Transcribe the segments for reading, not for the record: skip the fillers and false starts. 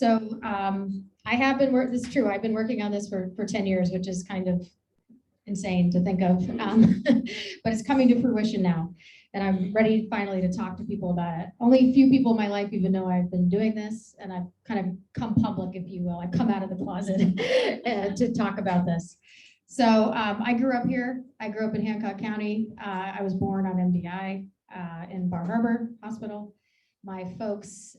So I have been working, this is true, I've been working on this for 10 years, which is kind of insane to think of, but it's coming to fruition now. And I'm ready finally to talk to people about it. Only a few people in my life even know I've been doing this, and I've kind of come public, if you will. I've come out of the closet to talk about this. So I grew up here. I grew up in Hancock County. I was born on MDI in Bar Harbor Hospital. My folks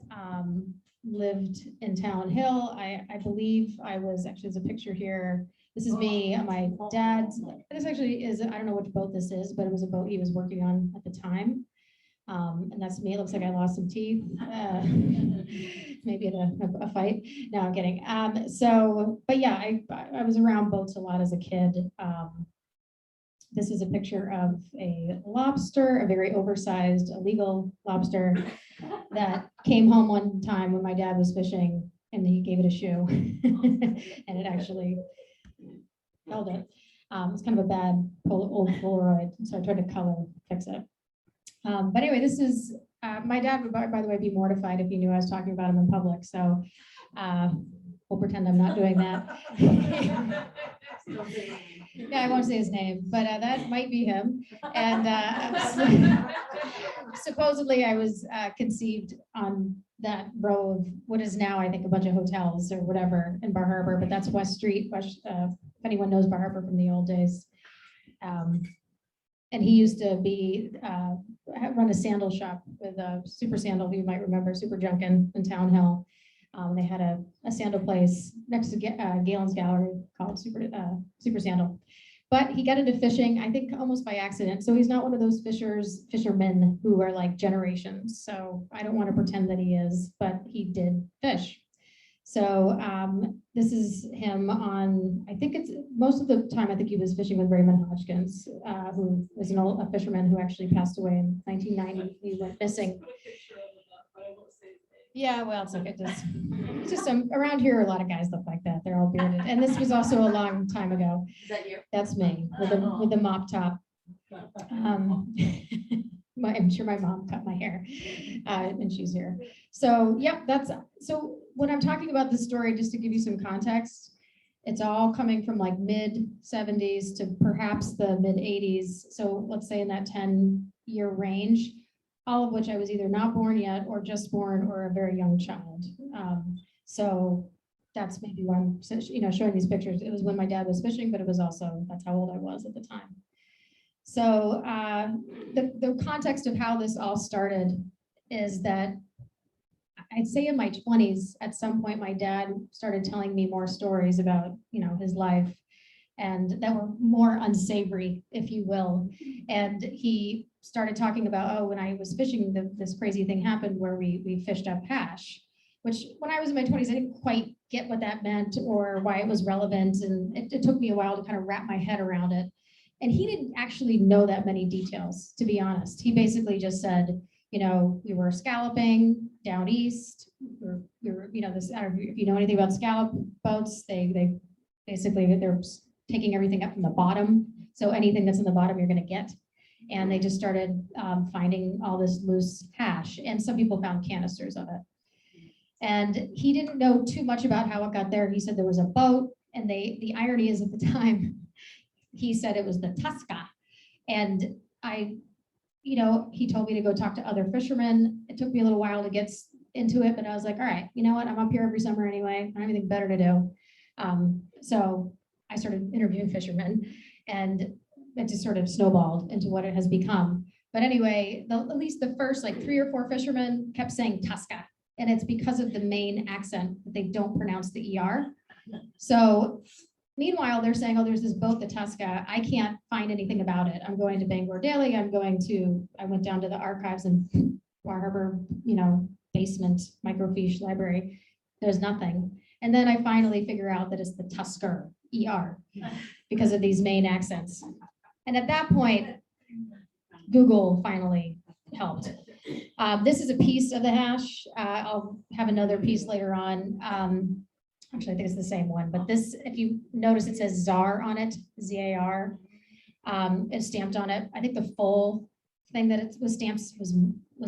lived in Talon Hill. I believe I was, actually there's a picture here. This is me, my dad's, this actually is, I don't know which boat this is, but it was a boat he was working on at the time. And that's me, it looks like I lost some teeth, maybe in a fight. No, I'm kidding. But yeah, I was around boats a lot as a kid. This is a picture of a lobster, a very oversized, illegal lobster that came home one time when my dad was fishing and he gave it a shoe and it actually held it. It's kind of a bad old Polaroid, so I tried to color fix it. But anyway, this is, my dad would, by the way, be mortified if he knew I was talking about him in public, so we'll pretend I'm not doing that. Yeah, I won't say his name, but that might be him. And supposedly I was conceived on that row of what is now, I think, a bunch of hotels or whatever in Bar Harbor, but that's West Street, if anyone knows Bar Harbor from the old days. And he used to be, run a sandal shop with Super Sandal, who you might remember, Super Junkin in Town Hill. They had a sandal place next to Galen's Gallery called Super Sandal. But he got into fishing, I think almost by accident. So he's not one of those fishermen who are like generations. So I don't want to pretend that he is, but he did fish. So this is him on, I think it's most of the time, I think he was fishing with Raymond Hodgkins, who was a fisherman who actually passed away in 1990. He went missing. Yeah, well, it's okay. It's just around here, a lot of guys look like that. They're all bearded. And this was also a long time ago. Is that you? That's me with the mop top. I'm sure my mom cut my hair and she's here. So yep, so when I'm talking about this story, just to give you some context, it's all coming from like mid 70s to perhaps the mid 80s. So let's say in that 10-year range, all of which I was either not born yet or just born or a very young child. So that's maybe why I'm showing these pictures. It was when my dad was fishing, but it was also, that's how old I was at the time. So the context of how this all started is that I'd say in my 20s, at some point, my dad started telling me more stories about, his life and that were more unsavory, if you will. And he started talking about, when I was fishing, this crazy thing happened where we fished up hash, which when I was in my 20s, I didn't quite get what that meant or why it was relevant. And it took me a while to kind of wrap my head around it. And he didn't actually know that many details, to be honest. He basically just said, we were scalloping down east. We were, this, I don't know if you know anything about scallop boats, they basically, they're taking everything up from the bottom. So anything that's in the bottom, you're gonna get. And they just started finding all this loose hash. And some people found canisters of it. And he didn't know too much about how it got there. He said there was a boat, and the irony is at the time, he said it was the Tuska. And he told me to go talk to other fishermen. It took me a little while to get into it, but I was like, all right, you know what? I'm up here every summer anyway. I don't have anything better to do. So I started interviewing fishermen, and it just sort of snowballed into what it has become. But anyway, at least the first like 3 or 4 fishermen kept saying Tuska. And it's because of the Maine accent that they don't pronounce the ER. So meanwhile, they're saying, there's this boat, the Tuska. I can't find anything about it. I'm going to Bangor Daily. I went down to the archives in Bar Harbor, basement microfiche library. There's nothing. And then I finally figure out that it's the Tusker, ER, because of these Maine accents. And at that point, Google finally helped. This is a piece of the hash. I'll have another piece later on. Actually, I think it's the same one, but this, if you notice, it says ZAR on it, Z-A-R. It's stamped on it. I think the full thing that it was stamped was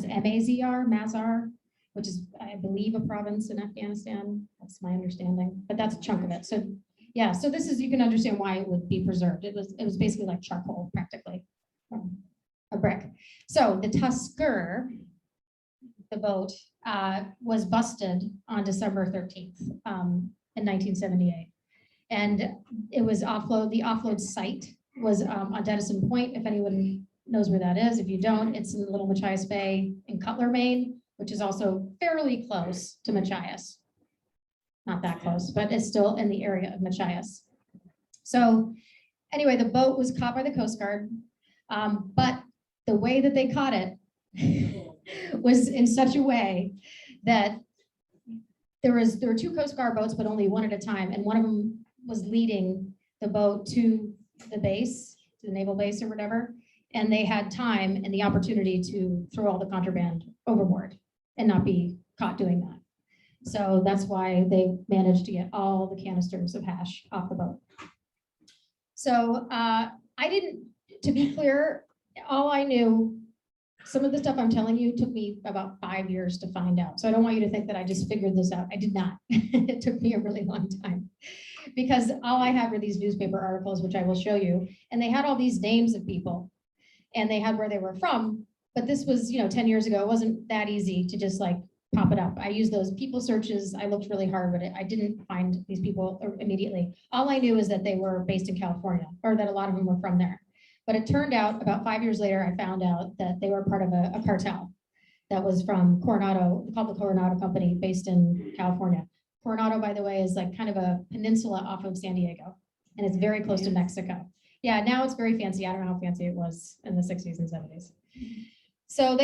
M-A-Z-R, Mazar. which is, I believe, a province in Afghanistan. That's my understanding, but that's a chunk of it. So yeah, so this is, you can understand why it would be preserved. It was basically like charcoal, practically, from a brick. So the Tusker, the boat, was busted on December 13th in 1978. And it was the offload site was on Denison Point, if anyone knows where that is. If you don't, it's in Little Machias Bay in Cutler, Maine, which is also fairly close to Machias. Not that close, but it's still in the area of Machias. So anyway, the boat was caught by the Coast Guard, but the way that they caught it was in such a way that there were two Coast Guard boats, but only one at a time, and one of them was leading the boat to the base, to the naval base or whatever, and they had time and the opportunity to throw all the contraband overboard and not be caught doing that. So that's why they managed to get all the canisters of hash off the boat. So to be clear, all I knew, some of the stuff I'm telling you took me about 5 years to find out. So I don't want you to think that I just figured this out. I did not. It took me a really long time because all I have are these newspaper articles, which I will show you. And they had all these names of people and they had where they were from. But this was, 10 years ago. It wasn't that easy to just like pop it up. I used those people searches. I looked really hard, but I didn't find these people immediately. All I knew is that they were based in California, or that a lot of them were from there. But it turned out about 5 years later, I found out that they were part of a cartel that was from Coronado, called the Coronado Company, based in California. Coronado, by the way, is like kind of a peninsula off of San Diego, and it's very close to Mexico. Yeah, now it's very fancy. I don't know how fancy it was in the 60s and 70s. So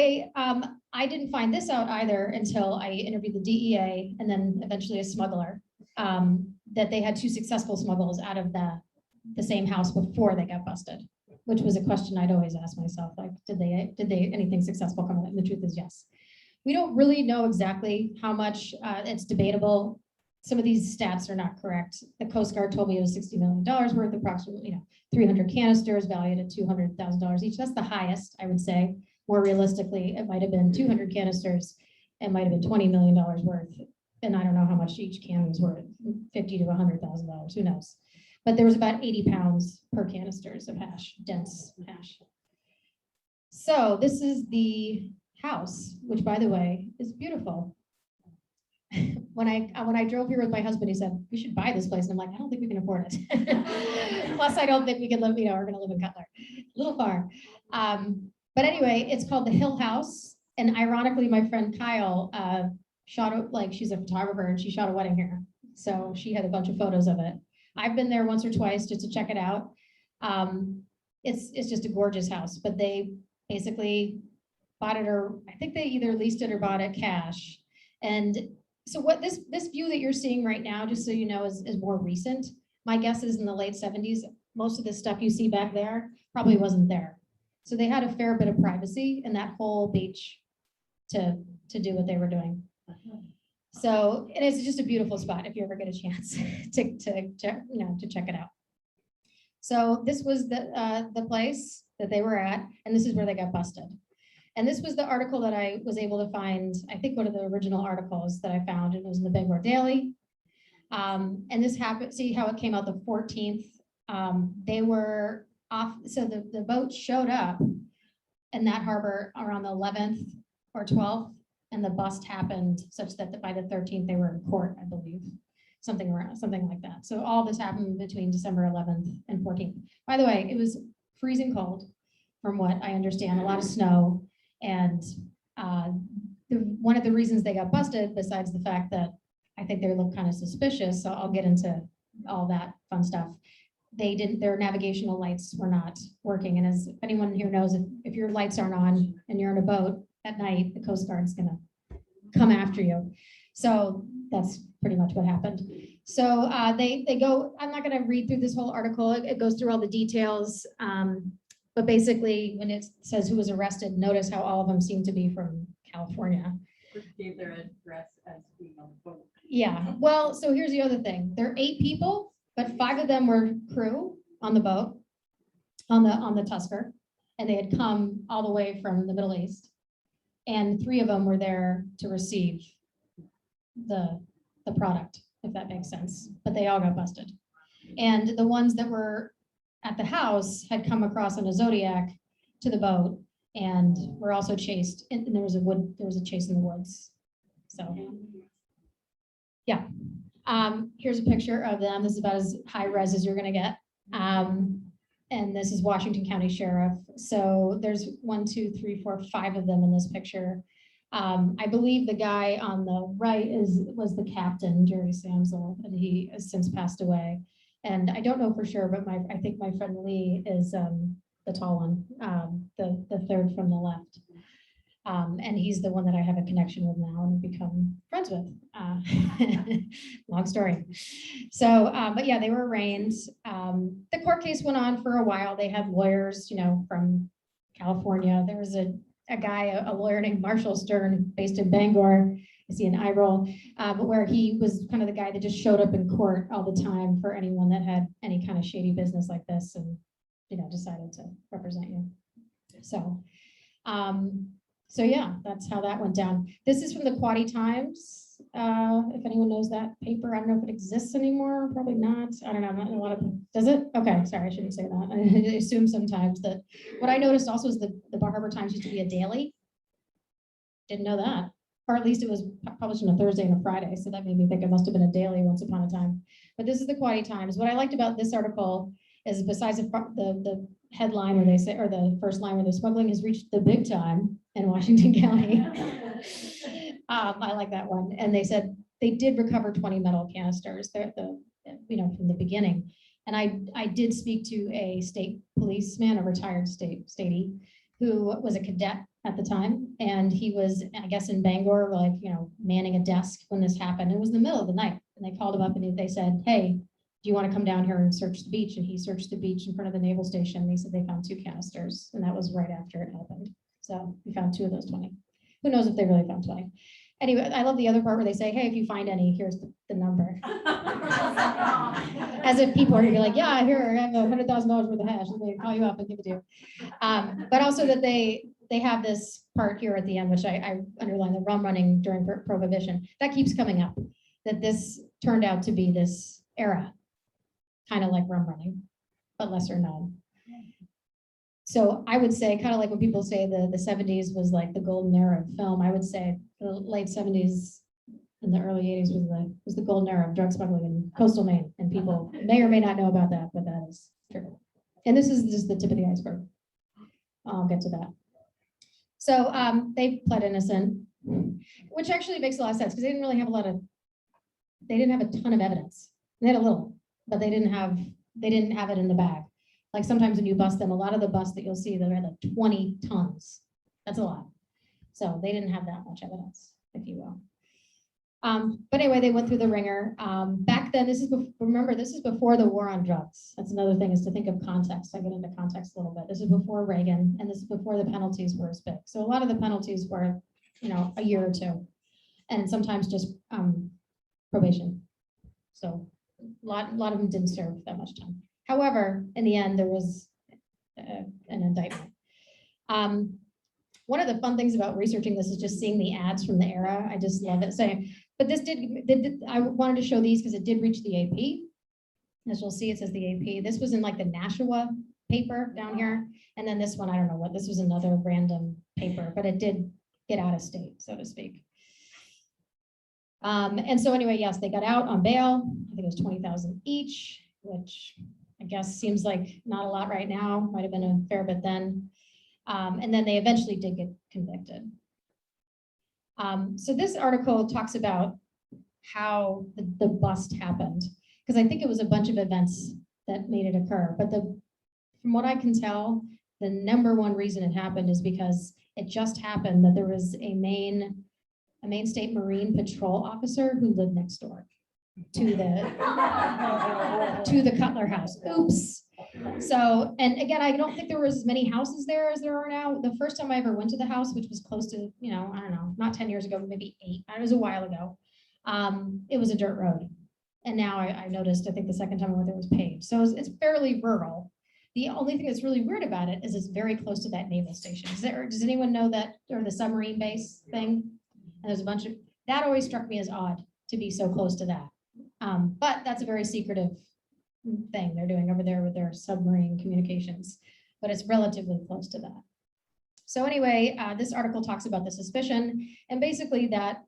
I didn't find this out either until I interviewed the DEA and then eventually a smuggler, that they had 2 successful smuggles out of the same house before they got busted, which was a question I'd always ask myself, like, did they anything successful come out? And the truth is yes. We don't really know exactly how much, it's debatable. Some of these stats are not correct. The Coast Guard told me it was $60 million worth, approximately 300 canisters valued at $200,000 each. That's the highest, I would say. More realistically, it might have been 200 canisters. It might have been $20 million worth. And I don't know how much each can was worth, $50,000 to $100,000, who knows? But there was about 80 pounds per canisters of hash, dense hash. So this is the house, which by the way, is beautiful. When I drove here with my husband, he said, we should buy this place. And I'm like, I don't think we can afford it. Plus, I don't think we can live, we're gonna live in Cutler, a little far. But anyway, it's called the Hill House. And ironically, my friend Kyle she's a photographer and she shot a wedding here. So she had a bunch of photos of it. I've been there once or twice just to check it out. It's just a gorgeous house, but they basically bought it, or I think they either leased it or bought it cash. And so what this view that you're seeing right now, just so you know, is more recent. My guess is in the late 70s, most of the stuff you see back there probably wasn't there. So they had a fair bit of privacy in that whole beach to do what they were doing. So it is just a beautiful spot if you ever get a chance to check it out. So this was the place that they were at, and this is where they got busted. And this was the article that I was able to find, I think one of the original articles that I found, and it was in the Bangor Daily. And this happened, see how it came out the 14th. They were off, so the boat showed up in that harbor around the 11th or 12th, and the bust happened such that by the 13th they were in court, I believe, something like that. So all this happened between December 11th and 14th. By the way, it was freezing cold, from what I understand, a lot of snow, and one of the reasons they got busted, besides the fact that I think they looked kind of suspicious, so I'll get into all that fun stuff. Their navigational lights were not working, and as anyone here knows, if your lights aren't on and you're in a boat at night, the Coast Guard's gonna come after you. So that's pretty much what happened. So they go, I'm not gonna read through this whole article, it goes through all the details, but basically when it says who was arrested, notice how all of them seem to be from California. Which gave their address as being on the boat. Yeah, well, so here's the other thing. There are 8 people, but 5 of them were crew on the boat, on the Tusker, and they had come all the way from the Middle East. and 3 of them were there to receive the product, if that makes sense, but they all got busted. And the ones that were at the house had come across on a Zodiac to the boat and were also chased. And there was a chase in the woods. So yeah. Here's a picture of them. This is about as high res as you're gonna get. And this is Washington County Sheriff. So there's 1, 2, 3, 4, 5 of them in this picture. I believe the guy on the right was the captain, Jerry Samsel, and he has since passed away. And I don't know for sure, but I think my friend Lee is the tall one, the third from the left. And he's the one that I have a connection with now and become friends with. Long story. So, but yeah, they were arraigned. The court case went on for a while. They had lawyers, from California. There was a guy, a lawyer named Marshall Stern, based in Bangor. I see an eye roll, but where he was kind of the guy that just showed up in court all the time for anyone that had any kind of shady business like this and, decided to represent you. So, so yeah, that's how that went down. This is from the Quaddy Times. If anyone knows that paper, I don't know if it exists anymore, probably not. I don't know, not a lot of, does it? Okay, sorry, I shouldn't say that. I assume sometimes that, what I noticed also is the Bar Harbor Times used to be a daily. Didn't know that. Or at least it was published on a Thursday and a Friday. So that made me think it must have been a daily once upon a time. But this is the Quaddy Times. What I liked about this article is besides the headline where they say, or the first line where the smuggling has reached the big time in Washington County. I like that one. And they said they did recover 20 metal canisters. They're from the beginning. And I did speak to a state policeman, a retired statey, who was a cadet at the time. And he was, I guess, in Bangor, manning a desk when this happened. It was in the middle of the night. And they called him up and they said, hey, do you want to come down here and search the beach? And he searched the beach in front of the naval station. They said they found 2 canisters, and that was right after it happened. So we found 2 of those 20. Who knows if they really found 20? Anyway, I love the other part where they say, hey, if you find any, here's the number. As if people are gonna be like, yeah, here, I have $100,000 worth of hash. And they call you up and give it to you. But also that they have this part here at the end, which I underline, the rum running during Prohibition. That keeps coming up, that this turned out to be this era, kind of like rum running, but lesser known. So I would say, kind of like when people say the 70s was like the golden era of film, I would say the late 70s and the early 80s was the golden era of drug smuggling in coastal Maine. And people may or may not know about that, but that is true. And this is just the tip of the iceberg. I'll get to that. So they pled innocent, which actually makes a lot of sense because they didn't have a ton of evidence. They had a little, but they didn't have it in the bag. Like sometimes when you bust them, a lot of the busts that you'll see, they're like 20 tons. That's a lot. So they didn't have that much evidence, if you will. But anyway, they went through the ringer. Back then, remember, this is before the war on drugs. That's another thing, is to think of context. I get into context a little bit. This is before Reagan, and this is before the penalties were as big. So a lot of the penalties were, a year or 2, and sometimes just probation. So a lot of them didn't serve that much time. However, in the end, there was an indictment. One of the fun things about researching this is just seeing the ads from the era. I just love it. But this I wanted to show these because it did reach the AP. As you'll see, it says the AP. This was in like the Nashua paper down here. And then this one, I don't know what, this was another random paper, but it did get out of state, so to speak. And so anyway, yes, they got out on bail. I think it was 20,000 each, which I guess seems like not a lot right now, might have been a fair bit then. And then they eventually did get convicted. So this article talks about how the bust happened, because I think it was a bunch of events that made it occur. But from what I can tell, the #1 reason it happened is because it just happened that there was a Maine State Marine Patrol officer who lived next door to the Cutler house. Oops. So, and again, I don't think there was as many houses there as there are now. The first time I ever went to the house, which was close to, I don't know, not 10 years ago, maybe 8. It was a while ago. It was a dirt road. And now I noticed, I think the second time I went there was paved. So it's fairly rural. The only thing that's really weird about it is it's very close to that naval station. Does anyone know that, or the submarine base thing? And there's a bunch of, that always struck me as odd to be so close to that. But that's a very secretive thing they're doing over there with their submarine communications, but it's relatively close to that. So anyway, this article talks about the suspicion, and basically that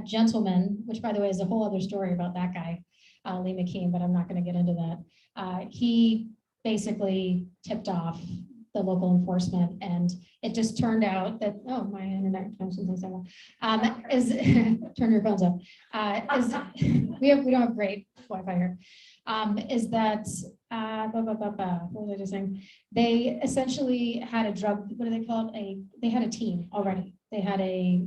gentleman, which by the way is a whole other story about that guy, Lee McKean, but I'm not going to get into that. He basically tipped off the local enforcement, and it just turned out that, oh, my internet connection is turn your phones up. We don't have great Wi-Fi here. Is that what was I just saying? They essentially had a drug, what do they call it? They had a team already. They had a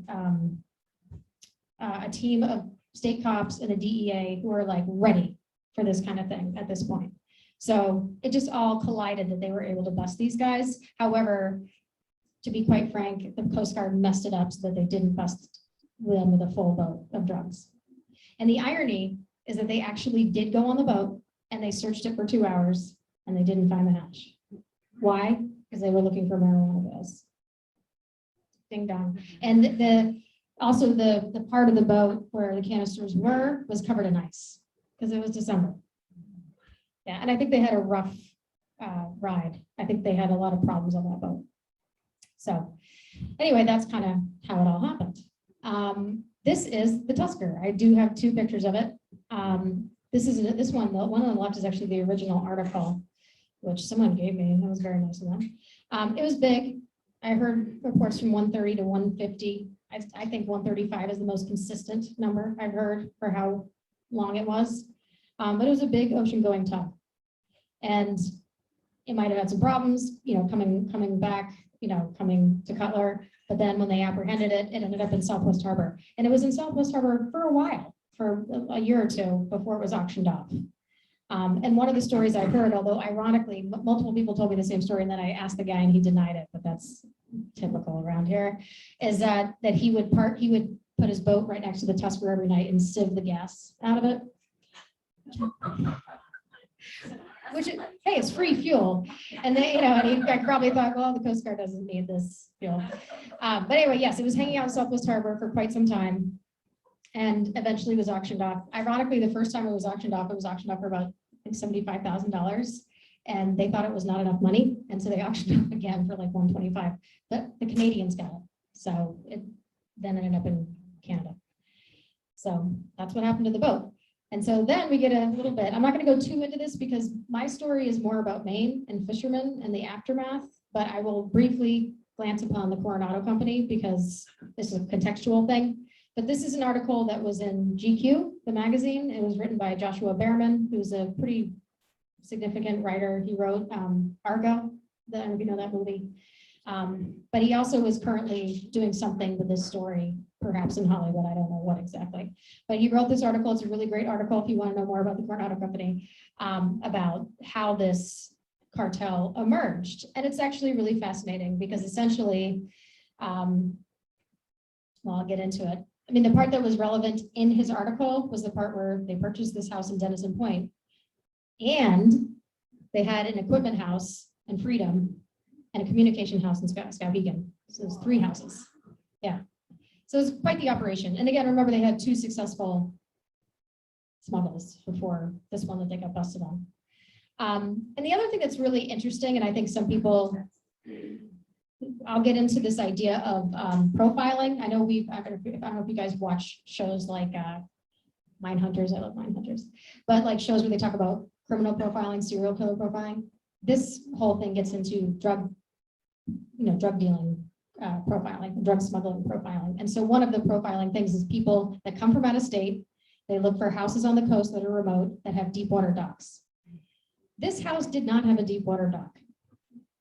team of state cops and a DEA who were like ready for this kind of thing at this point. So it just all collided that they were able to bust these guys. However, to be quite frank, the Coast Guard messed it up so that they didn't bust them with a full boat of drugs. And the irony is that they actually did go on the boat and they searched it for 2 hours and they didn't find the hash. Why? Because they were looking for marijuana bills. Ding dong. And also the part of the boat where the canisters were was covered in ice because it was December. Yeah, and I think they had a rough ride. I think they had a lot of problems on that boat. So anyway, that's kind of how it all happened. This is the Tusker. I do have 2 pictures of it. This one, the one on the left is actually the original article, which someone gave me. That was very nice of them. It was big. I heard reports from 130 to 150. I think 135 is the most consistent number I've heard for how long it was. But it was a big ocean-going tug, and it might have had some problems, coming back, coming to Cutler. But then when they apprehended it, it ended up in Southwest Harbor, and it was in Southwest Harbor for a while, for a year or 2 before it was auctioned off. And one of the stories I heard, although ironically, multiple people told me the same story, and then I asked the guy, and he denied it. But that's typical around here. Is that he would put his boat right next to the Tusker every night and sieve the gas out of it. Which, hey, it's free fuel, and they, and I probably thought, well, the Coast Guard doesn't need this fuel. But anyway, yes, it was hanging out in Southwest Harbor for quite some time, and eventually was auctioned off. Ironically, the first time it was auctioned off for about $75,000, and they thought it was not enough money, and so they auctioned off again for like $125. But the Canadians got it, so it then ended up in Canada. So that's what happened to the boat. And so then we get a little bit, I'm not going to go too into this because my story is more about Maine and fishermen and the aftermath, but I will briefly glance upon the Coronado Company because this is a contextual thing. But this is an article that was in GQ, the magazine. It was written by Joshua Behrman, who's a pretty significant writer. He wrote Argo, I don't know if you know that movie. But he also is currently doing something with this story, perhaps in Hollywood. I don't know what exactly. But he wrote this article. It's a really great article if you want to know more about the Coronado Company, about how this cartel emerged. And it's actually really fascinating because essentially, well, I'll get into it. I mean, the part that was relevant in his article was the part where they purchased this house in Denison Point, and they had an equipment house in Freedom and a communication house in Skowhegan. So there's 3 houses. Yeah. So it's quite the operation. And again, remember they had 2 successful smuggles before this one that they got busted on. And the other thing that's really interesting, and I think some people, I'll get into this idea of profiling. I know I don't know if you guys watch shows like Mine Hunters. I love Mine Hunters, but like shows where they talk about criminal profiling, serial killer profiling. This whole thing gets into drug dealing profiling, drug smuggling profiling. And so one of the profiling things is people that come from out of state. They look for houses on the coast that are remote that have deep water docks. This house did not have a deep water dock.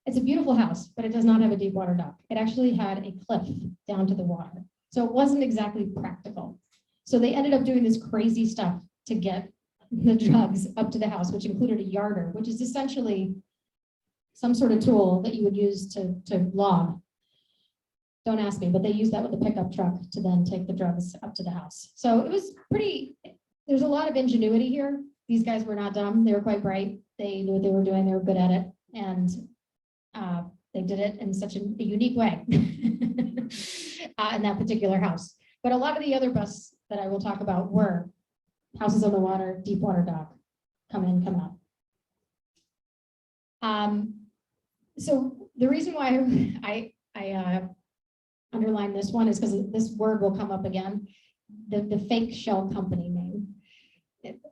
It's a beautiful house, but it does not have a deep water dock. It actually had a cliff down to the water. So it wasn't exactly practical. So they ended up doing this crazy stuff to get the drugs up to the house, which included a yarder, which is essentially some sort of tool that you would use to log. Don't ask me, but they used that with a pickup truck to then take the drugs up to the house. So it was there's a lot of ingenuity here. These guys were not dumb. They were quite bright. They knew what they were doing. They were good at it. And they did it in such a unique way in that particular house. But a lot of the other busts that I will talk about were houses on the water, deep water dock, come in, come out. So the reason why I underline this one is because this word will come up again. The fake shell company name,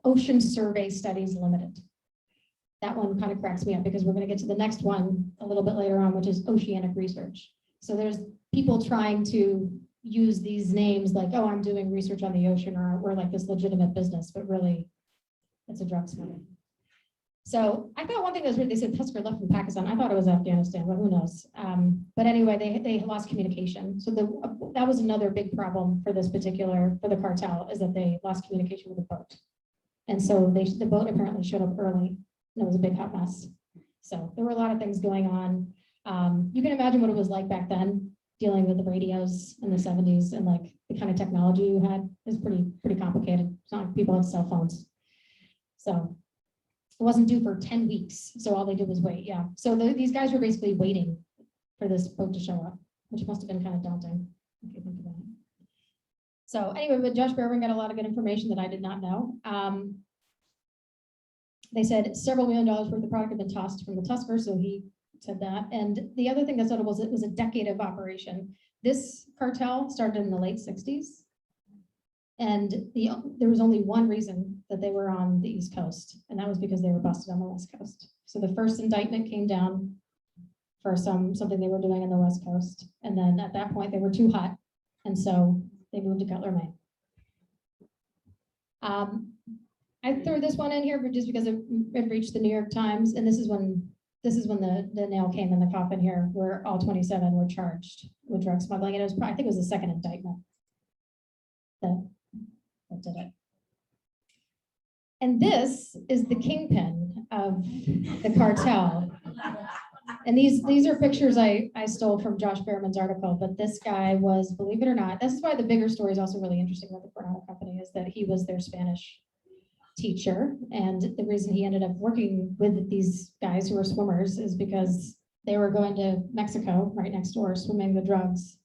Ocean Survey Studies Limited. That one kind of cracks me up because we're going to get to the next one a little bit later on, which is oceanic research. So there's people trying to use these names like, oh, I'm doing research on the ocean, or we're like this legitimate business, but really it's a drug smuggling. So I thought one thing that was weird, they said Tusker left from Pakistan. I thought it was Afghanistan, but who knows? But anyway, they lost communication. So that was another big problem for the cartel, is that they lost communication with the boat. And so the boat apparently showed up early, and it was a big hot mess. So there were a lot of things going on. You can imagine what it was like back then, dealing with the radios in the 70s, and like the kind of technology you had is pretty complicated. It's not like people had cell phones. So it wasn't due for 10 weeks. So all they did was wait. Yeah. So these guys were basically waiting for this boat to show up, which must have been kind of daunting if you think about it. So anyway, but Josh Behrman got a lot of good information that I did not know. They said several $1 million worth of product had been tossed from the Tusker, so he said that. And the other thing that's notable is it was a decade of operation. This cartel started in the late 60s. And there was only one reason that they were on the East Coast, and that was because they were busted on the West Coast. So the first indictment came down for something they were doing on the West Coast. And then at that point, they were too hot. And so they moved to Cutler, Maine. I threw this one in here just because it reached the New York Times. And this is when the nail came in the coffin here, where all 27 were charged with drug smuggling. And it was, I think it was the second indictment that did it. And this is the kingpin of the cartel. And these are pictures I stole from Josh Behrman's article, but this guy was, believe it or not, this is why the bigger story is also really interesting about the Coronado Company, is that he was their Spanish teacher. And the reason he ended up working with these guys who were swimmers is because they were going to Mexico, right next door, swimming the drugs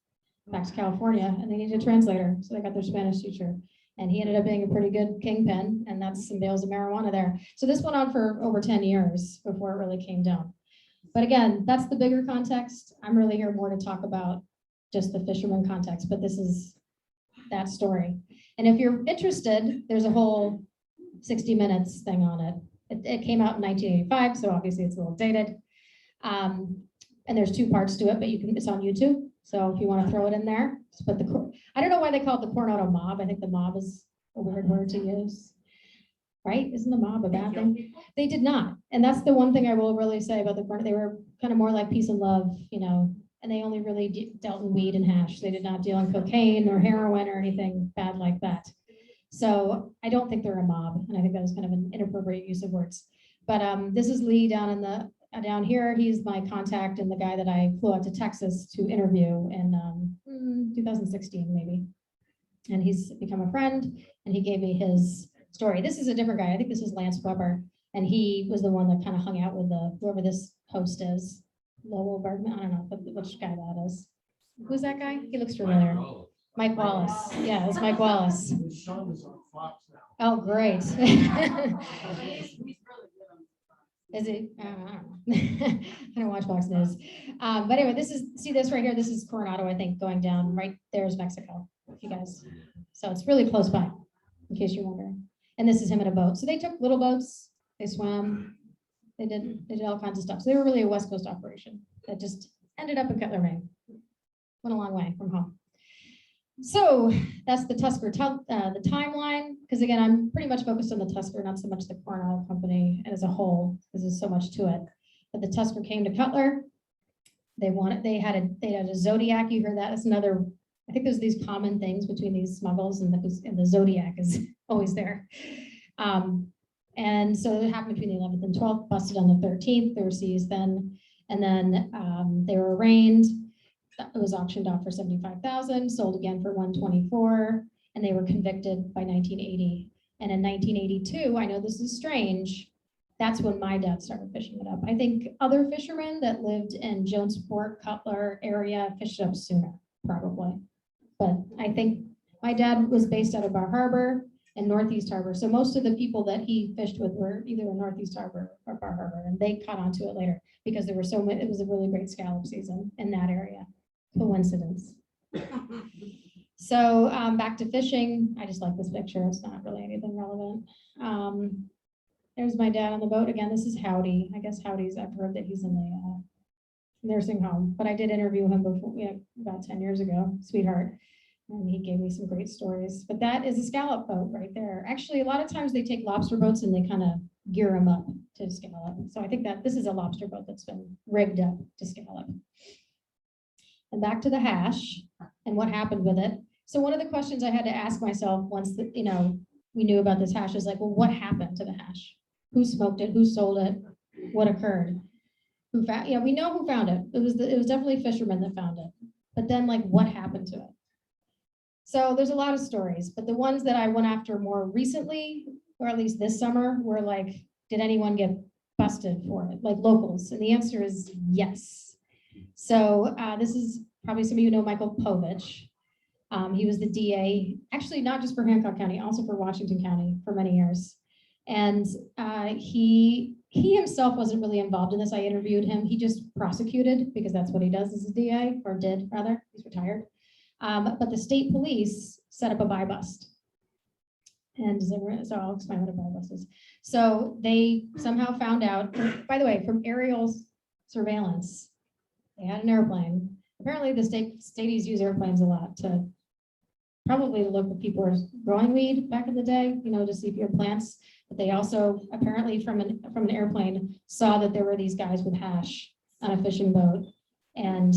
back to California, and they needed a translator. So they got their Spanish teacher. And he ended up being a pretty good kingpin, and that's some bales of marijuana there. So this went on for over 10 years before it really came down. But again, that's the bigger context. I'm really here more to talk about just the fisherman context, but this is that story. And if you're interested, there's a whole 60 minutes thing on it. It came out in 1985, so obviously it's a little dated. And there's two parts to it, but it's on YouTube. So if you want to throw it in there, but I don't know why they call it the Coronado mob. I think the mob is a weird word to use, right? Isn't the mob a bad thing? They did not. And that's the one thing I will really say about the Coronado. They were kind of more like peace and love, you know, and they only really dealt in weed and hash. They did not deal in cocaine or heroin or anything bad like that. So I don't think they're a mob. And I think that was kind of an inappropriate use of words. But this is Lee down here. He's my contact and the guy that I flew out to Texas to interview in 2016 maybe. And he's become a friend, and he gave me his story. This is a different guy. I think this is Lance Weber, and he was the one that kind of hung out with whoever this host is. Lowell Bergman, I don't know which guy that is. Who's that guy? He looks familiar. Mike Wallace. Yeah, it's Mike Wallace. Sean is on Fox now. Oh, great. Is it? I don't know. I don't watch Fox News. But anyway, see this right here. This is Coronado, I think, going down. Right there is Mexico, you guys. So it's really close by, in case you're wondering. And this is him in a boat. So they took little boats, they swam, they did all kinds of stuff. So they were really a West Coast operation that just ended up in Cutler, Maine. Went a long way from home. So that's the Tusker, the timeline, because again, I'm pretty much focused on the Tusker, not so much the Coronado Company as a whole, because there's so much to it. But the Tusker came to Cutler. They had a Zodiac. You heard that? That's another. I think there's these common things between these smuggles, and the Zodiac is always there. And so it happened between the 11th and 12th. Busted on the 13th. They were seized then, and then they were arraigned. It was auctioned off for $75,000, sold again for $124,000, and they were convicted by 1980. And in 1982, I know this is strange, that's when my dad started fishing it up. I think other fishermen that lived in Jonesport, Cutler area fished it up sooner, probably. But I think my dad was based out of Bar Harbor and Northeast Harbor. So most of the people that he fished with were either in Northeast Harbor or Bar Harbor, and they caught on to it later because there were so many, it was a really great scallop season in that area. Coincidence. So back to fishing. I just like this picture. It's not really anything relevant. There's my dad on the boat again. This is Howdy. I guess Howdy's, I've heard that he's in the nursing home, but I did interview him before, about 10 years ago, sweetheart. And he gave me some great stories, but that is a scallop boat right there. Actually, a lot of times they take lobster boats and they kind of gear them up to scallop. So I think that this is a lobster boat that's been rigged up to scallop. And back to the hash and what happened with it. So one of the questions I had to ask myself once that, we knew about this hash is like, well, what happened to the hash? Who smoked it? Who sold it? What occurred? Who found? We know who found it. It was definitely fishermen that found it. But then, like, what happened to it? So there's a lot of stories, but the ones that I went after more recently, or at least this summer, were like, did anyone get busted for it, like locals? And the answer is yes. So this is probably some of you know Michael Povich. He was the DA, actually not just for Hancock County, also for Washington County for many years. And he himself wasn't really involved in this. I interviewed him. He just prosecuted because that's what he does as a DA, or did rather. He's retired. But the state police set up a buy bust. And so I'll explain what a buy bust is. So they somehow found out, by the way, from aerial surveillance, they had an airplane. Apparently the states use airplanes a lot to probably look if people are growing weed back in the day, to see if you have plants. But they also apparently from an airplane saw that there were these guys with hash on a fishing boat, and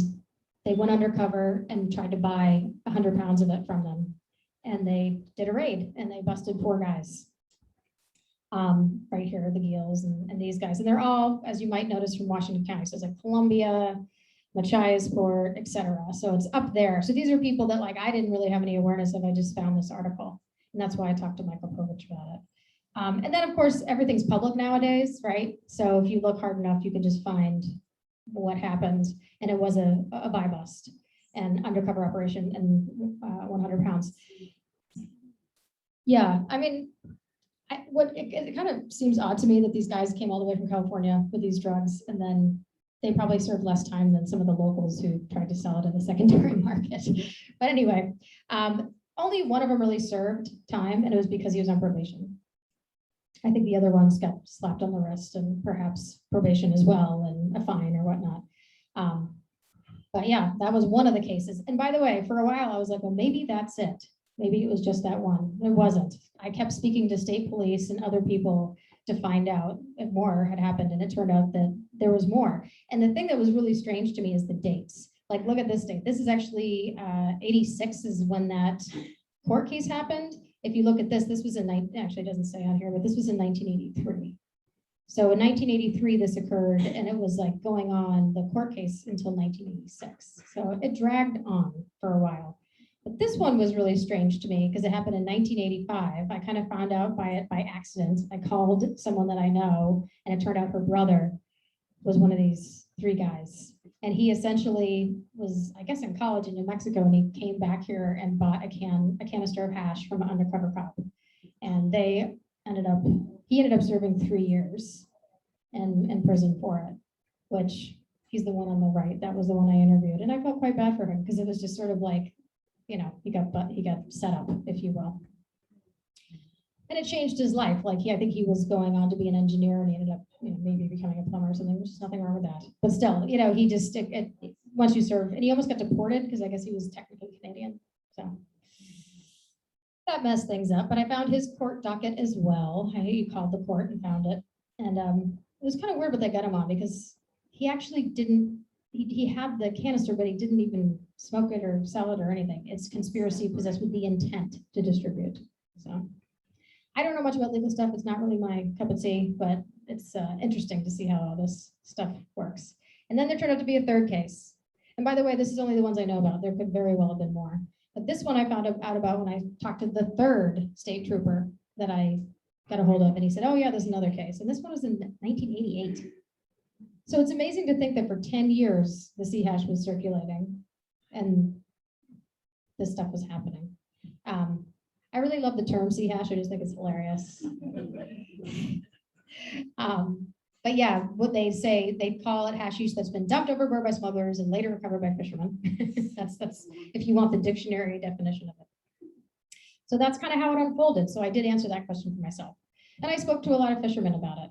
they went undercover and tried to buy 100 pounds of it from them. And they did a raid and they busted 4 guys. Right here, the Gills and these guys. And they're all, as you might notice, from Washington County. So it's like Columbia, Machiasport, etc. So it's up there. So these are people that like I didn't really have any awareness of. I just found this article. And that's why I talked to Michael Povich about it. And then of course, everything's public nowadays, right? So if you look hard enough, you can just find what happened. And it was a buy bust and undercover operation and 100 pounds. Yeah, I mean, it kind of seems odd to me that these guys came all the way from California with these drugs, and then they probably served less time than some of the locals who tried to sell it in the secondary market. But anyway, only one of them really served time, and it was because he was on probation. I think the other ones got slapped on the wrist and perhaps probation as well and a fine or whatnot. But yeah, that was one of the cases. And by the way, for a while I was like, well, maybe that's it. Maybe it was just that one. It wasn't. I kept speaking to state police and other people to find out if more had happened, and it turned out that there was more. And the thing that was really strange to me is the dates. Like, look at this date. This is actually 86 is when that court case happened. If you look at this, this was in, actually it doesn't say on here, but this was in 1983. So in 1983, this occurred, and it was like going on the court case until 1986. So it dragged on for a while. But this one was really strange to me because it happened in 1985. I kind of found out by accident. I called someone that I know, and it turned out her brother was one of these 3 guys. And he essentially was, I guess, in college in New Mexico, and he came back here and bought a canister of hash from an undercover cop. And he ended up serving 3 years in prison for it, which he's the one on the right. That was the one I interviewed. And I felt quite bad for him because it was just sort of like, he got set up, if you will. And it changed his life. Like I think he was going on to be an engineer, and he ended up, maybe becoming a plumber or something. There's just nothing wrong with that. But still, he just, once you serve, and he almost got deported because I guess he was technically Canadian. So that messed things up. But I found his court docket as well. He called the court and found it. And it was kind of weird what they got him on, because he actually didn't, he had the canister, but he didn't even smoke it or sell it or anything. It's conspiracy possessed with the intent to distribute. So I don't know much about legal stuff. It's not really my cup of tea, but it's interesting to see how all this stuff works. And then there turned out to be a 3rd case. And by the way, this is only the ones I know about. There could very well have been more. But this one I found out about when I talked to the 3rd state trooper that I got a hold of, and he said, oh yeah, there's another case. And this one was in 1988. So it's amazing to think that for 10 years, the sea hash was circulating and this stuff was happening. I really love the term sea hash. I just think it's hilarious. But yeah, what they say, they call it hashish that's been dumped overboard by smugglers and later recovered by fishermen. that's if you want the dictionary definition of it. So that's kind of how it unfolded. So I did answer that question for myself. And I spoke to a lot of fishermen about it.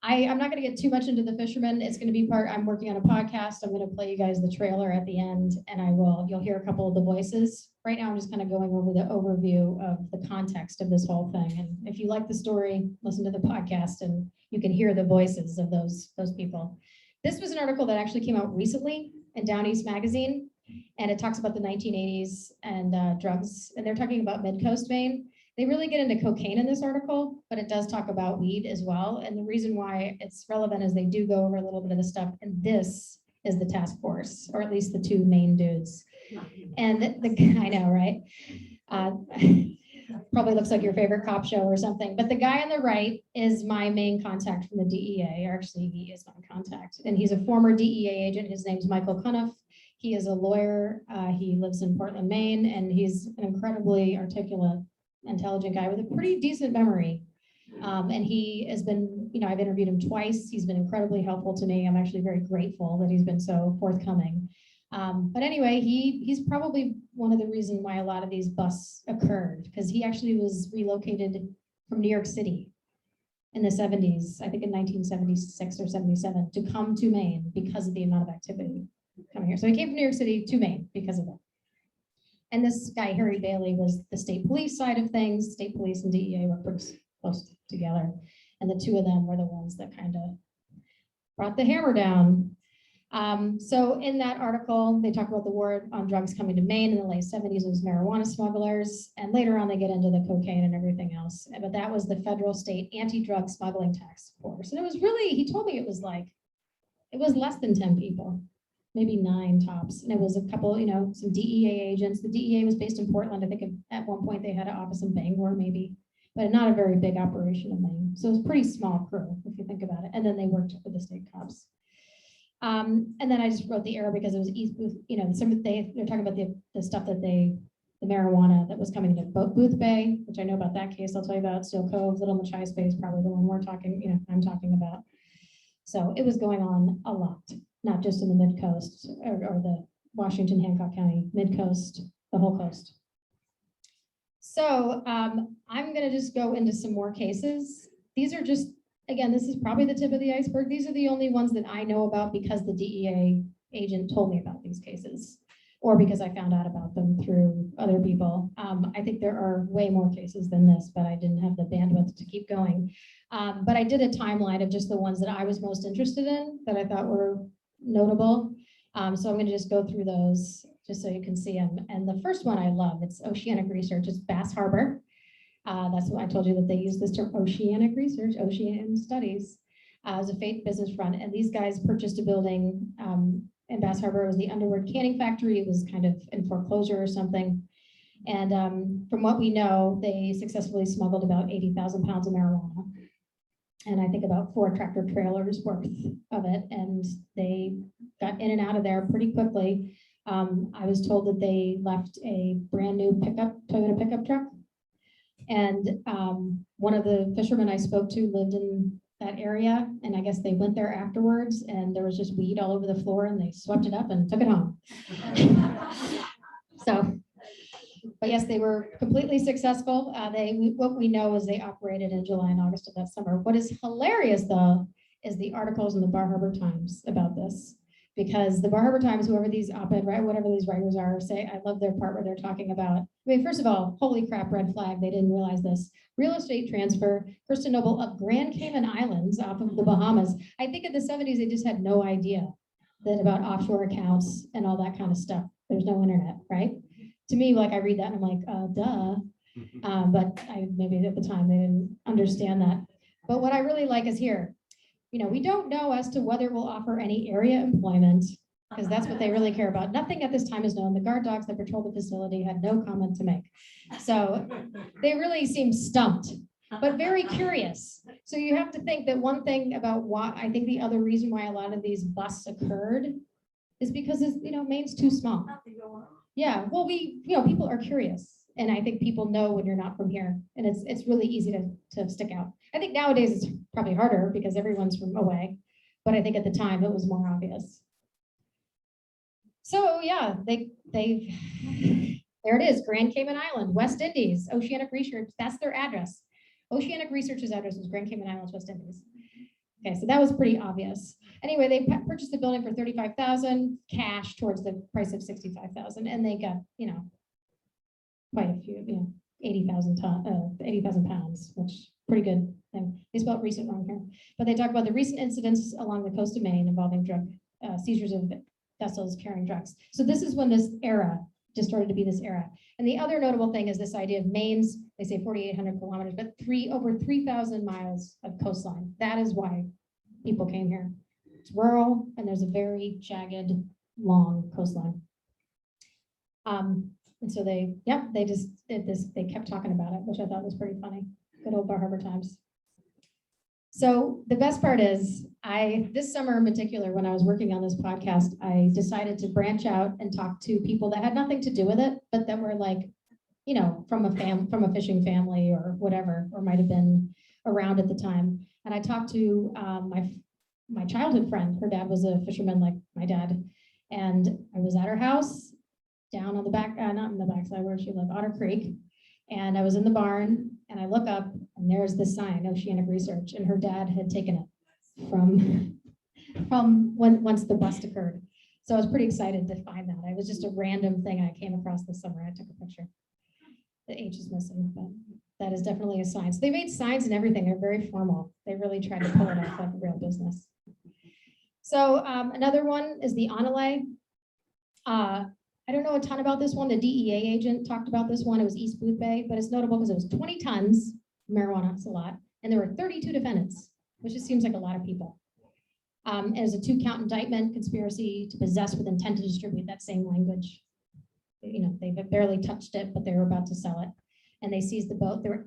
I'm not going to get too much into the fishermen. It's going to be I'm working on a podcast. I'm going to play you guys the trailer at the end, and you'll hear a couple of the voices. Right now, I'm just kind of going over the overview of the context of this whole thing. And if you like the story, listen to the podcast and you can hear the voices of those people. This was an article that actually came out recently in Downeast magazine, and it talks about the 1980s and drugs, and they're talking about mid-coast Maine. They really get into cocaine in this article, but it does talk about weed as well. And the reason why it's relevant is they do go over a little bit of the stuff. And this is the task force, or at least the two main dudes. And I know, right? Probably looks like your favorite cop show or something. But the guy on the right is my main contact from the DEA. Or actually, he is my contact. And he's a former DEA agent. His name's Michael Cunniff. He is a lawyer. He lives in Portland, Maine. And he's an incredibly articulate, intelligent guy with a pretty decent memory. And he has been, I've interviewed him twice. He's been incredibly helpful to me. I'm actually very grateful that he's been so forthcoming. But anyway, he's probably one of the reasons why a lot of these busts occurred, because he actually was relocated from New York City in the 70s, I think in 1976 or 77, to come to Maine because of the amount of activity coming here. So he came from New York City to Maine because of it. And this guy, Harry Bailey, was the state police side of things. State police and DEA were pretty close together. And the two of them were the ones that kind of brought the hammer down. So in that article, they talk about the war on drugs coming to Maine in the late 70s. It was marijuana smugglers. And later on, they get into the cocaine and everything else. But that was the federal state anti-drug smuggling task force. And it was really, he told me it was less than 10 people. Maybe 9 tops. And it was a couple, some DEA agents. The DEA was based in Portland. I think at one point they had an office in Bangor, maybe, but not a very big operation in Maine. So it was a pretty small crew, if you think about it. And then they worked with the state cops. And then I just wrote the error because it was easy, they're talking about the stuff that the marijuana that was coming to Booth Bay, which I know about that case. I'll tell you about Steel Cove, Little Machias Bay is probably the one I'm talking about. So it was going on a lot. Not just in the mid-coast or the Washington, Hancock County, mid-coast, the whole coast. So I'm gonna just go into some more cases. These are just, again, this is probably the tip of the iceberg. These are the only ones that I know about because the DEA agent told me about these cases, or because I found out about them through other people. I think there are way more cases than this, but I didn't have the bandwidth to keep going. But I did a timeline of just the ones that I was most interested in that I thought were notable. So I'm going to just go through those just so you can see them. And the first one I love, it's oceanic research. It's Bass Harbor. That's what I told you, that they use this term oceanic research, ocean studies, as a fake business front. And these guys purchased a building in Bass Harbor. It was the Underwood Canning Factory. It was kind of in foreclosure or something. And from what we know, they successfully smuggled about 80,000 pounds of marijuana. And I think about 4 tractor trailers worth of it. And they got in and out of there pretty quickly. I was told that they left a brand new Toyota pickup truck. And one of the fishermen I spoke to lived in that area. And I guess they went there afterwards and there was just weed all over the floor and they swept it up and took it home. But yes, they were completely successful. What we know is they operated in July and August of that summer. What is hilarious, though, is the articles in the Bar Harbor Times about this, because the Bar Harbor Times, whoever these op-ed, right, whatever these writers are, say, I love their part where they're talking about, first of all, holy crap, red flag, they didn't realize this. Real estate transfer, Kristen Noble of Grand Cayman Islands off of the Bahamas. I think in the 70s, they just had no idea that about offshore accounts and all that kind of stuff. There's no internet, right? To me, I read that and I'm like, duh. But maybe at the time they didn't understand that. But what I really like is here, we don't know as to whether it will offer any area employment because that's what they really care about. Nothing at this time is known. The guard dogs that patrol the facility had no comment to make. So they really seem stumped, but very curious. So you have to think that one thing about why, I think the other reason why a lot of these busts occurred is because it's, Maine's too small. Yeah, well, people are curious. And I think people know when you're not from here, and it's really easy to stick out. I think nowadays it's probably harder because everyone's from away, but I think at the time it was more obvious. So yeah, there it is, Grand Cayman Island, West Indies, Oceanic Research, that's their address. Oceanic Research's address was Grand Cayman Islands, West Indies. Okay, so that was pretty obvious. Anyway, they purchased the building for $35,000 cash towards the price of $65,000, and they got, quite a few, 80,000 pounds, which is pretty good. And they spelled recent wrong here, but they talk about the recent incidents along the coast of Maine involving drug seizures of vessels carrying drugs. So this is when this era just started to be this era. And the other notable thing is this idea of Maine's, they say 4,800 kilometers, but over 3,000 miles of coastline. That is why people came here. It's rural, and there's a very jagged, long coastline. And so they just did this, they kept talking about it, which I thought was pretty funny. Good old Bar Harbor times. So the best part is, this summer in particular, when I was working on this podcast, I decided to branch out and talk to people that had nothing to do with it, but that were like, from a fishing family or whatever, or might have been around at the time. And I talked to my childhood friend. Her dad was a fisherman like my dad. And I was at her house down on the back, not on the backside where she lived, Otter Creek. And I was in the barn and I look up and there's the sign, Oceanic Research, and her dad had taken it from once the bust occurred. So I was pretty excited to find that. It was just a random thing I came across this summer. I took a picture. The H is missing, but that is definitely a sign. So they made signs and everything. They're very formal. They really tried to pull it off like a real business. So another one is the Onalay. I don't know a ton about this one. The DEA agent talked about this one. It was East Boothbay, but it's notable because it was 20 tons of marijuana. It's a lot. And there were 32 defendants, which just seems like a lot of people. And it was a 2-count indictment, conspiracy to possess with intent to distribute, that same language. They barely touched it, but they were about to sell it. And they seized the boat. There were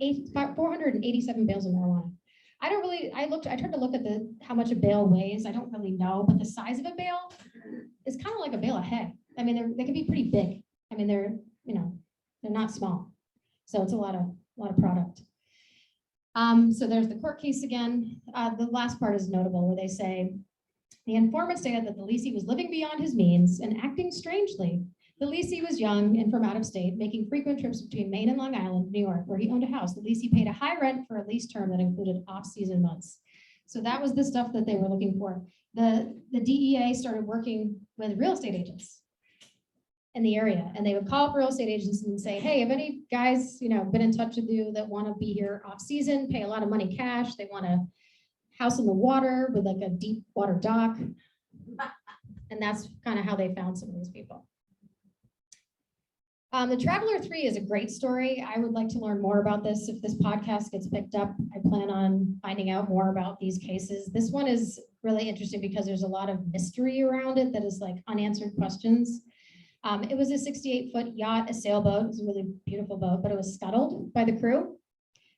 487 bales of marijuana. I tried to look at how much a bale weighs. I don't really know, but the size of a bale is kind of like a bale of hay. I mean, they can be pretty big. I mean, they're not small. So it's a lot of product. So there's the court case again. The last part is notable where they say, the informant stated that the leasee was living beyond his means and acting strangely. The leasee was young and from out of state, making frequent trips between Maine and Long Island, New York, where he owned a house. The leasee paid a high rent for a lease term that included off-season months. So that was the stuff that they were looking for. The DEA started working with real estate agents in the area, and they would call up real estate agents and say, hey, have any guys, been in touch with you that want to be here off season, pay a lot of money cash, they want a house in the water with like a deep water dock. And that's kind of how they found some of these people. The Traveler 3 is a great story. I would like to learn more about this. If this podcast gets picked up, I plan on finding out more about these cases. This one is really interesting because there's a lot of mystery around it that is like unanswered questions. It was a 68-foot yacht, a sailboat. It was a really beautiful boat, but it was scuttled by the crew.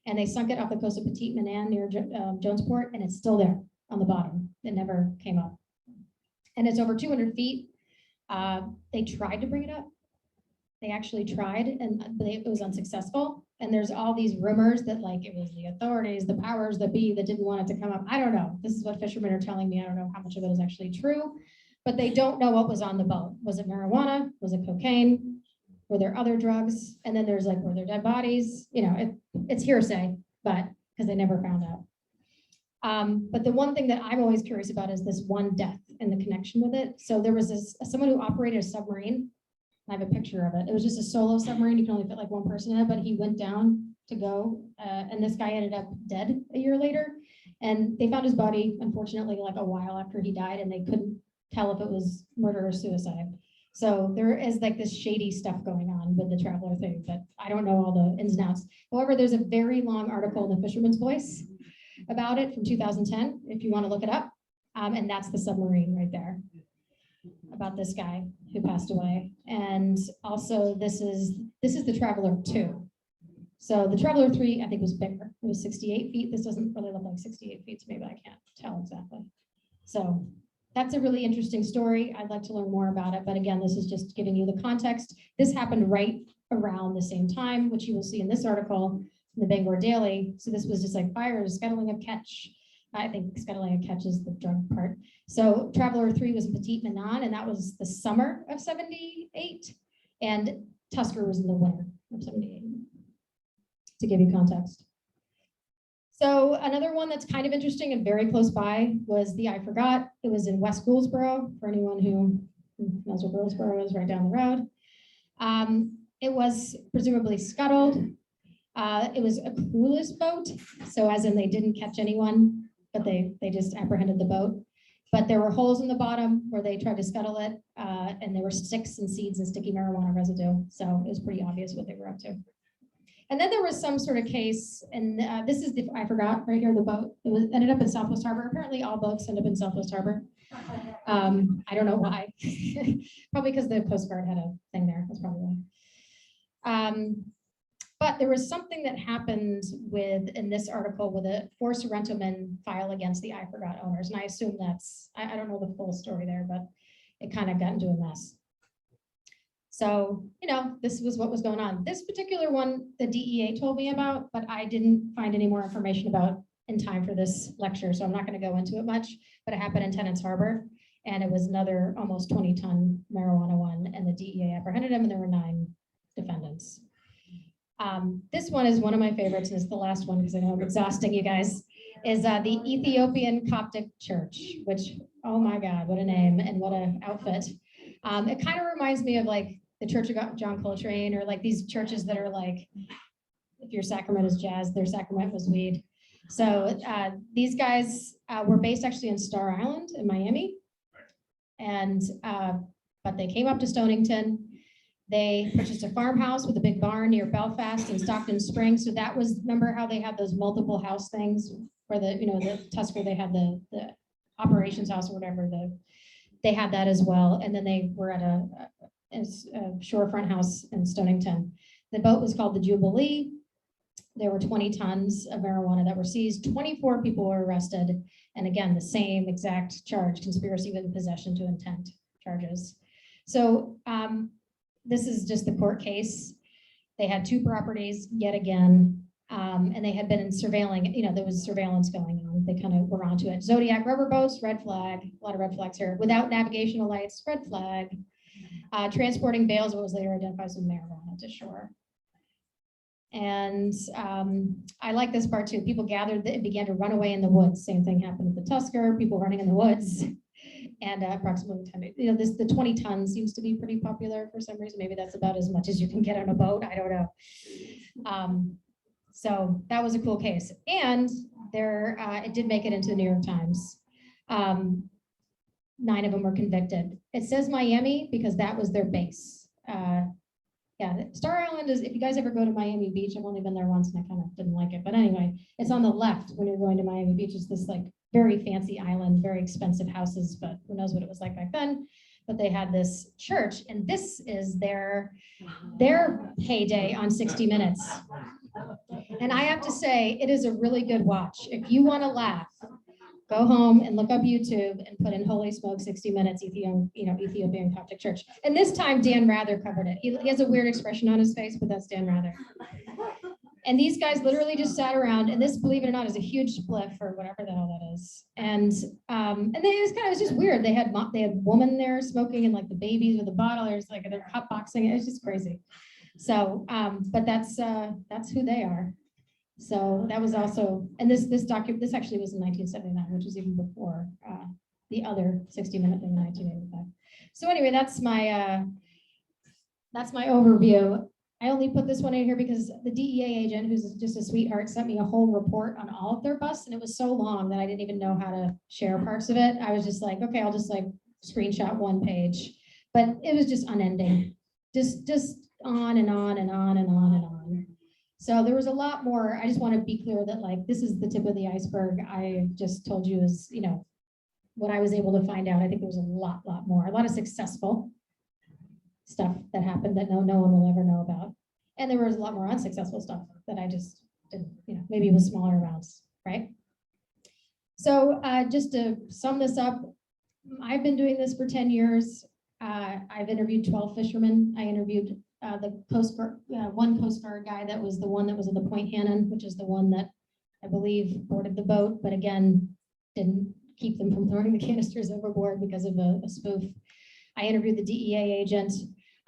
And they sunk it off the coast of Petite Manan near Jonesport, and it's still there on the bottom. It never came up. And it's over 200 feet. They tried to bring it up. They actually tried, and it was unsuccessful. And there's all these rumors that like it was the authorities, the powers that be that didn't want it to come up. I don't know. This is what fishermen are telling me. I don't know how much of it is actually true. But they don't know what was on the boat. Was it marijuana? Was it cocaine? Were there other drugs? And then there's like, were there dead bodies? It's hearsay, but because they never found out. But the one thing that I'm always curious about is this one death and the connection with it. So there was someone who operated a submarine. I have a picture of it. It was just a solo submarine. You can only fit like one person in it, but he went down to go. And this guy ended up dead a year later. And they found his body, unfortunately, like a while after he died, and they couldn't tell if it was murder or suicide. So there is like this shady stuff going on with the Traveler thing, but I don't know all the ins and outs. However, there's a very long article in the Fisherman's Voice about it from 2010, if you want to look it up. And that's the submarine right there. about this guy who passed away. And also this is the Traveler 2. So the Traveler 3, I think, was bigger. It was 68 feet. This doesn't really look like 68 feet, so maybe I can't tell exactly. So that's a really interesting story. I'd like to learn more about it. But again, this is just giving you the context. This happened right around the same time, which you will see in this article in the Bangor Daily. So this was just like fires, scuttling of catch. I think scuttling of catch is the drug part. So Traveler 3 was Petite Manon, and that was the summer of 78. And Tusker was in the winter of 78, to give you context. So another one that's kind of interesting and very close by was the I Forgot. It was in West Gouldsboro, for anyone who knows where Gouldsboro is, right down the road. It was presumably scuttled. It was a crewless boat, so as in they didn't catch anyone, but they just apprehended the boat. But there were holes in the bottom where they tried to scuttle it, and there were sticks and seeds and sticky marijuana residue. So it was pretty obvious what they were up to. And then there was some sort of case, and this is the, I forgot right here, the boat. It ended up in Southwest Harbor. Apparently all boats end up in Southwest Harbor. I don't know why. Probably because the Coast Guard had a thing there. That's probably why. But there was something that happened in this article with a forced rentalman file against the I Forgot owners. And I assume that's, I don't know the full story there, but it kind of got into a mess. So, this was what was going on. This particular one, the DEA told me about, but I didn't find any more information about in time for this lecture. So I'm not going to go into it much, but it happened in Tennant's Harbor. And it was another almost 20-ton marijuana one. And the DEA apprehended him, and there were 9 defendants. This one is one of my favorites, and it's the last one because I know I'm exhausting you guys, is the Ethiopian Coptic Church, which, oh my God, what a name and what an outfit. It kind of reminds me of like the Church of John Coltrane, or like these churches that are like, if your sacrament is jazz, their sacrament was weed. So these guys were based actually in Star Island in Miami, and but they came up to Stonington. They purchased a farmhouse with a big barn near Belfast and Stockton Springs. So that was, remember how they had those multiple house things where the Tusker, they had the operations house or whatever, they had that as well. And then they were at a shorefront house in Stonington. The boat was called the Jubilee. There were 20 tons of marijuana that were seized. 24 people were arrested. And again, the same exact charge, conspiracy with possession to intent charges. So, this is just the court case. They had 2 properties yet again, and they had been surveilling, there was surveillance going on. They kind of were onto it. Zodiac rubber boats, red flag, a lot of red flags here. Without navigational lights, red flag. Transporting bales of what was later identified as marijuana to shore. And I like this part too. People gathered and began to run away in the woods. Same thing happened with the Tusker, people running in the woods. And approximately 10, the 20 tons seems to be pretty popular for some reason. Maybe that's about as much as you can get on a boat. I don't know. So that was a cool case. And it did make it into the New York Times. 9 of them were convicted. It says Miami because that was their base. Yeah, Star Island is, if you guys ever go to Miami Beach, I've only been there once and I kind of didn't like it. But anyway, it's on the left when you're going to Miami Beach. It's this like very fancy island, very expensive houses, but who knows what it was like back then. But they had this church, and this is their heyday on 60 Minutes. And I have to say, it is a really good watch. If you want to laugh, go home and look up YouTube and put in Holy Smoke 60 Minutes Ethiopian Coptic Church. And this time Dan Rather covered it. He has a weird expression on his face, but that's Dan Rather. And these guys literally just sat around, and this, believe it or not, is a huge spliff or whatever the hell that is. And it was just weird. They had woman there smoking, and like the babies with the bottle. There's like they're hot boxing. It was just crazy. So, but that's who they are. So that was also, and this actually was in 1979, which was even before the other 60 Minute thing in 1985. So anyway, that's my overview. I only put this one in here because the DEA agent, who's just a sweetheart, sent me a whole report on all of their busts, and it was so long that I didn't even know how to share parts of it. I was just like, okay, I'll just like screenshot 1 page, but it was just unending, just on and on and on and on and on. So there was a lot more. I just want to be clear that like this is the tip of the iceberg. I just told you is what I was able to find out, I think there was a lot more, a lot of successful stuff that happened that no one will ever know about. And there was a lot more unsuccessful stuff that I just didn't, maybe it was smaller amounts, right? So just to sum this up, I've been doing this for 10 years. I've interviewed 12 fishermen. I interviewed the Coast Guard, one Coast Guard guy that was the one that was in the Point Hannon, which is the one that I believe boarded the boat, but again, didn't keep them from throwing the canisters overboard because of a spoof. I interviewed the DEA agent.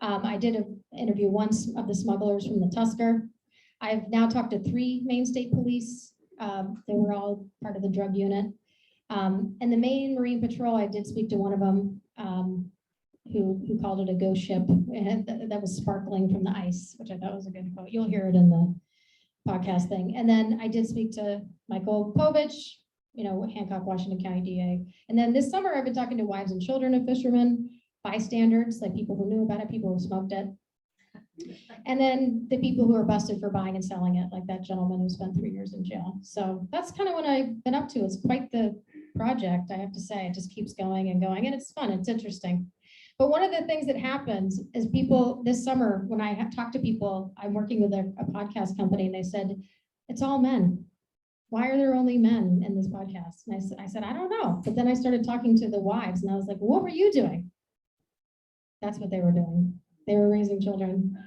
I did interview one of the smugglers from the Tusker. I've now talked to 3 Maine State Police. They were all part of the drug unit. And the Maine Marine Patrol, I did speak to one of them who called it a ghost ship that was sparkling from the ice, which I thought was a good quote. You'll hear it in the podcast thing. And then I did speak to Michael Povich, Hancock, Washington County DA. And then this summer, I've been talking to wives and children of fishermen, bystanders, like people who knew about it, people who smoked it. And then the people who are busted for buying and selling it, like that gentleman who spent 3 years in jail. So that's kind of what I've been up to. It's quite the project, I have to say. It just keeps going and going, and it's fun, it's interesting. But one of the things that happens is people this summer, when I have talked to people, I'm working with a podcast company, and they said, it's all men. Why are there only men in this podcast? And I said, I don't know. But then I started talking to the wives, and I was like, what were you doing? That's what they were doing. They were raising children,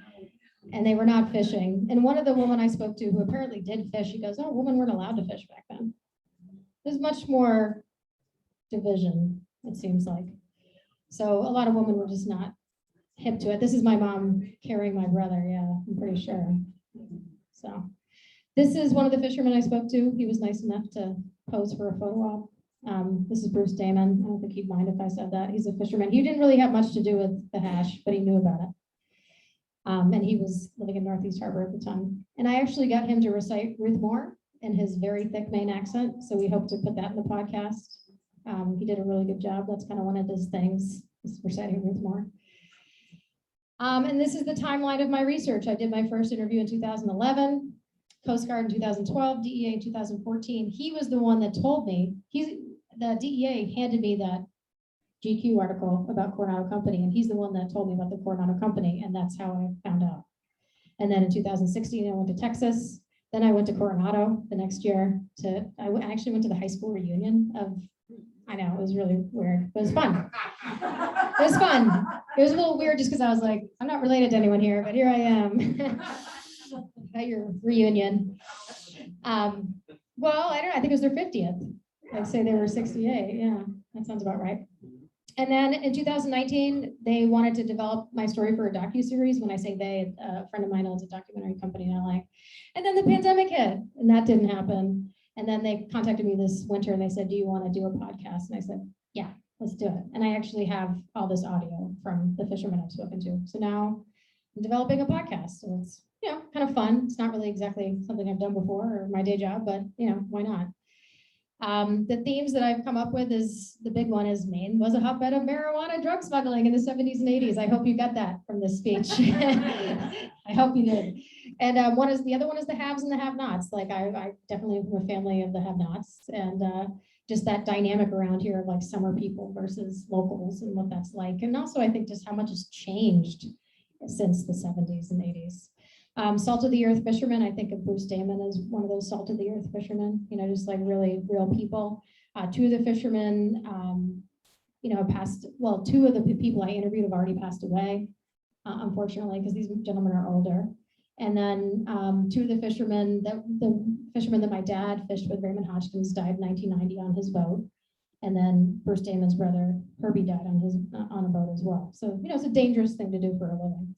and they were not fishing. And one of the women I spoke to, who apparently did fish, she goes, oh, women weren't allowed to fish back then. There's much more division, it seems like. So a lot of women were just not hip to it. This is my mom carrying my brother. Yeah, I'm pretty sure. So this is one of the fishermen I spoke to. He was nice enough to pose for a photo op. This is Bruce Damon. I don't think he'd mind if I said that. He's a fisherman. He didn't really have much to do with the hash, but he knew about it. And he was living in Northeast Harbor at the time. And I actually got him to recite Ruth Moore in his very thick Maine accent. So we hope to put that in the podcast. He did a really good job. That's kind of one of his things, is reciting Ruth Moore. And this is the timeline of my research. I did my first interview in 2011, Coast Guard in 2012, DEA in 2014. He was the one that told me, the DEA handed me that GQ article about Coronado Company, and he's the one that told me about the Coronado Company, and that's how I found out. And then in 2016, I went to Texas. Then I went to Coronado the next year. I actually went to the high school reunion of, I know, it was really weird, but it was fun. It was fun. It was a little weird just because I was like, I'm not related to anyone here, but here I am at your reunion. Well, I don't know, I think it was their 50th. I'd say they were 68. Yeah, that sounds about right. And then in 2019, they wanted to develop my story for a docuseries. When I say they, a friend of mine owns a documentary company in LA. And then the pandemic hit, and that didn't happen. And then they contacted me this winter, and they said, do you want to do a podcast? And I said, yeah, let's do it. And I actually have all this audio from the fishermen I've spoken to. So now I'm developing a podcast. So it's, kind of fun. It's not really exactly something I've done before or my day job, but, why not? The themes that I've come up with is, the big one is Maine was a hotbed of marijuana drug smuggling in the 70s and 80s. I hope you got that from this speech. I hope you did. And the other one is the haves and the have-nots. Like I definitely am a family of the have-nots, and just that dynamic around here of like summer people versus locals and what that's like. And also I think just how much has changed since the 70s and 80s. Salt of the earth fishermen, I think of Bruce Damon as one of those salt of the earth fishermen, just like really real people. Two of the fishermen, passed, well, two of the people I interviewed have already passed away, unfortunately, because these gentlemen are older. And then two of the fishermen, the fisherman that my dad fished with, Raymond Hodgkins, died in 1990 on his boat. And then Bruce Damon's brother, Herbie, died on a boat as well. So, it's a dangerous thing to do for a living.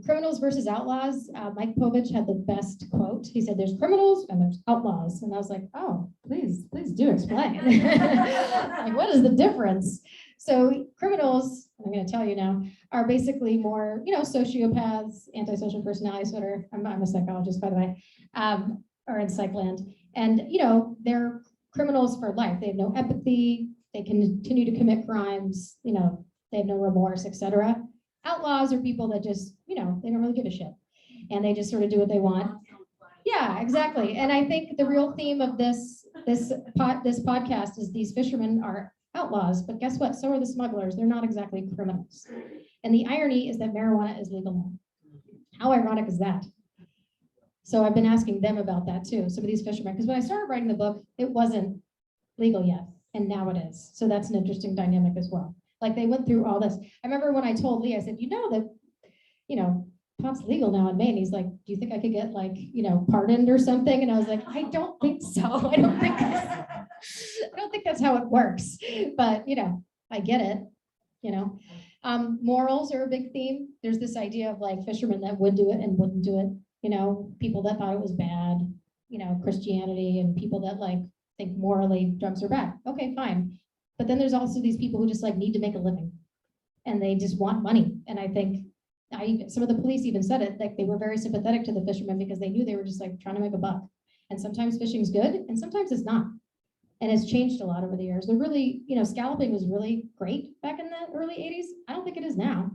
Criminals versus outlaws. Mike Povich had the best quote. He said, there's criminals and there's outlaws. And I was like, oh, please do explain. Like, what is the difference? So criminals, I'm going to tell you now, are basically more, sociopaths, antisocial personality disorder. I'm a psychologist, by the way, or in Psychland. And, they're criminals for life. They have no empathy. They continue to commit crimes. They have no remorse, etc. Outlaws are people that just, they don't really give a shit. And they just sort of do what they want. Yeah, exactly. And I think the real theme of this this podcast is these fishermen are outlaws, but guess what? So are the smugglers. They're not exactly criminals. And the irony is that marijuana is legal now. How ironic is that? So I've been asking them about that too, some of these fishermen, because when I started writing the book, it wasn't legal yet, and now it is. So that's an interesting dynamic as well. Like they went through all this. I remember when I told Lee, I said, you know that, you know, pot's legal now in Maine. He's like, do you think I could get like, you know, pardoned or something? And I was like, I don't think so. I don't think that's how it works. But you know, I get it. You know, morals are a big theme. There's this idea of like fishermen that would do it and wouldn't do it. You know, people that thought it was bad. You know, Christianity, and people that like think morally drugs are bad. Okay, fine. But then there's also these people who just like need to make a living, and they just want money. And I think some of the police even said it, like they were very sympathetic to the fishermen because they knew they were just like trying to make a buck. And sometimes fishing's good and sometimes it's not. And it's changed a lot over the years. They're really, you know, scalloping was really great back in the early 80s. I don't think it is now.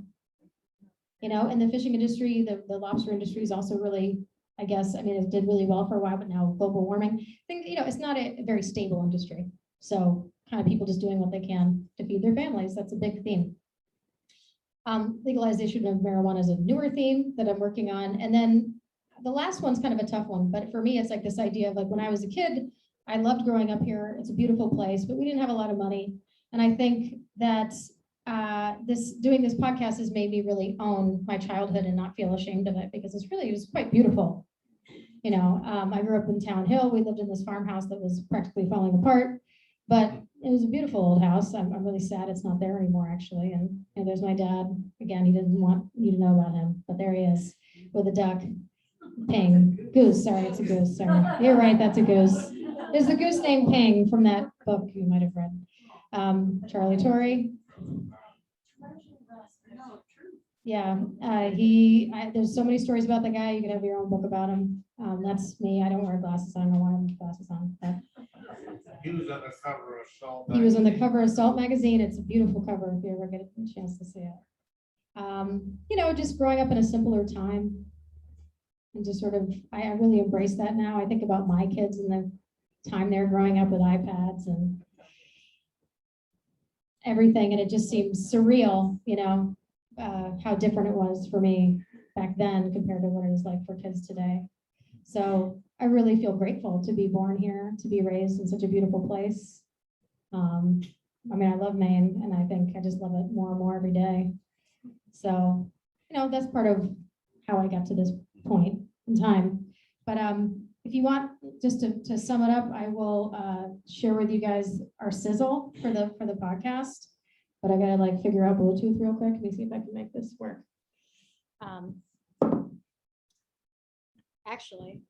You know, and the fishing industry, the lobster industry is also really, I guess, I mean, it did really well for a while, but now global warming, I think, you know, it's not a very stable industry. So kind of people just doing what they can to feed their families. That's a big theme. Legalization of marijuana is a newer theme that I'm working on. And then the last one's kind of a tough one, but for me, it's like this idea of like when I was a kid, I loved growing up here. It's a beautiful place, but we didn't have a lot of money. And I think that doing this podcast has made me really own my childhood and not feel ashamed of it because it was quite beautiful. You know, I grew up in Town Hill. We lived in this farmhouse that was practically falling apart, but it was a beautiful old house. I'm really sad it's not there anymore, actually. And there's my dad. Again, he didn't want you to know about him, but there he is with a duck. Ping. Goose. Sorry, it's a goose. Sorry. You're right, that's a goose. There's a goose named Ping from that book you might have read. Charlie Torrey. Yeah, there's so many stories about the guy. You could have your own book about him. That's me. I don't wear glasses. I don't know why I have glasses on. But He was on the cover of Salt. he was on the cover of Salt magazine. It's a beautiful cover if you ever get a chance to see it. You know, just growing up in a simpler time. And just sort of, I really embrace that now. I think about my kids and the time they're growing up with iPads and everything. And it just seems surreal, you know, how different it was for me back then compared to what it is like for kids today. So I really feel grateful to be born here, to be raised in such a beautiful place. I mean, I love Maine, and I think I just love it more and more every day. So, you know, that's part of how I got to this point in time. But if you want, just to sum it up, I will share with you guys our sizzle for the podcast. But I gotta like figure out Bluetooth real quick. Let me see if I can make this work. Actually,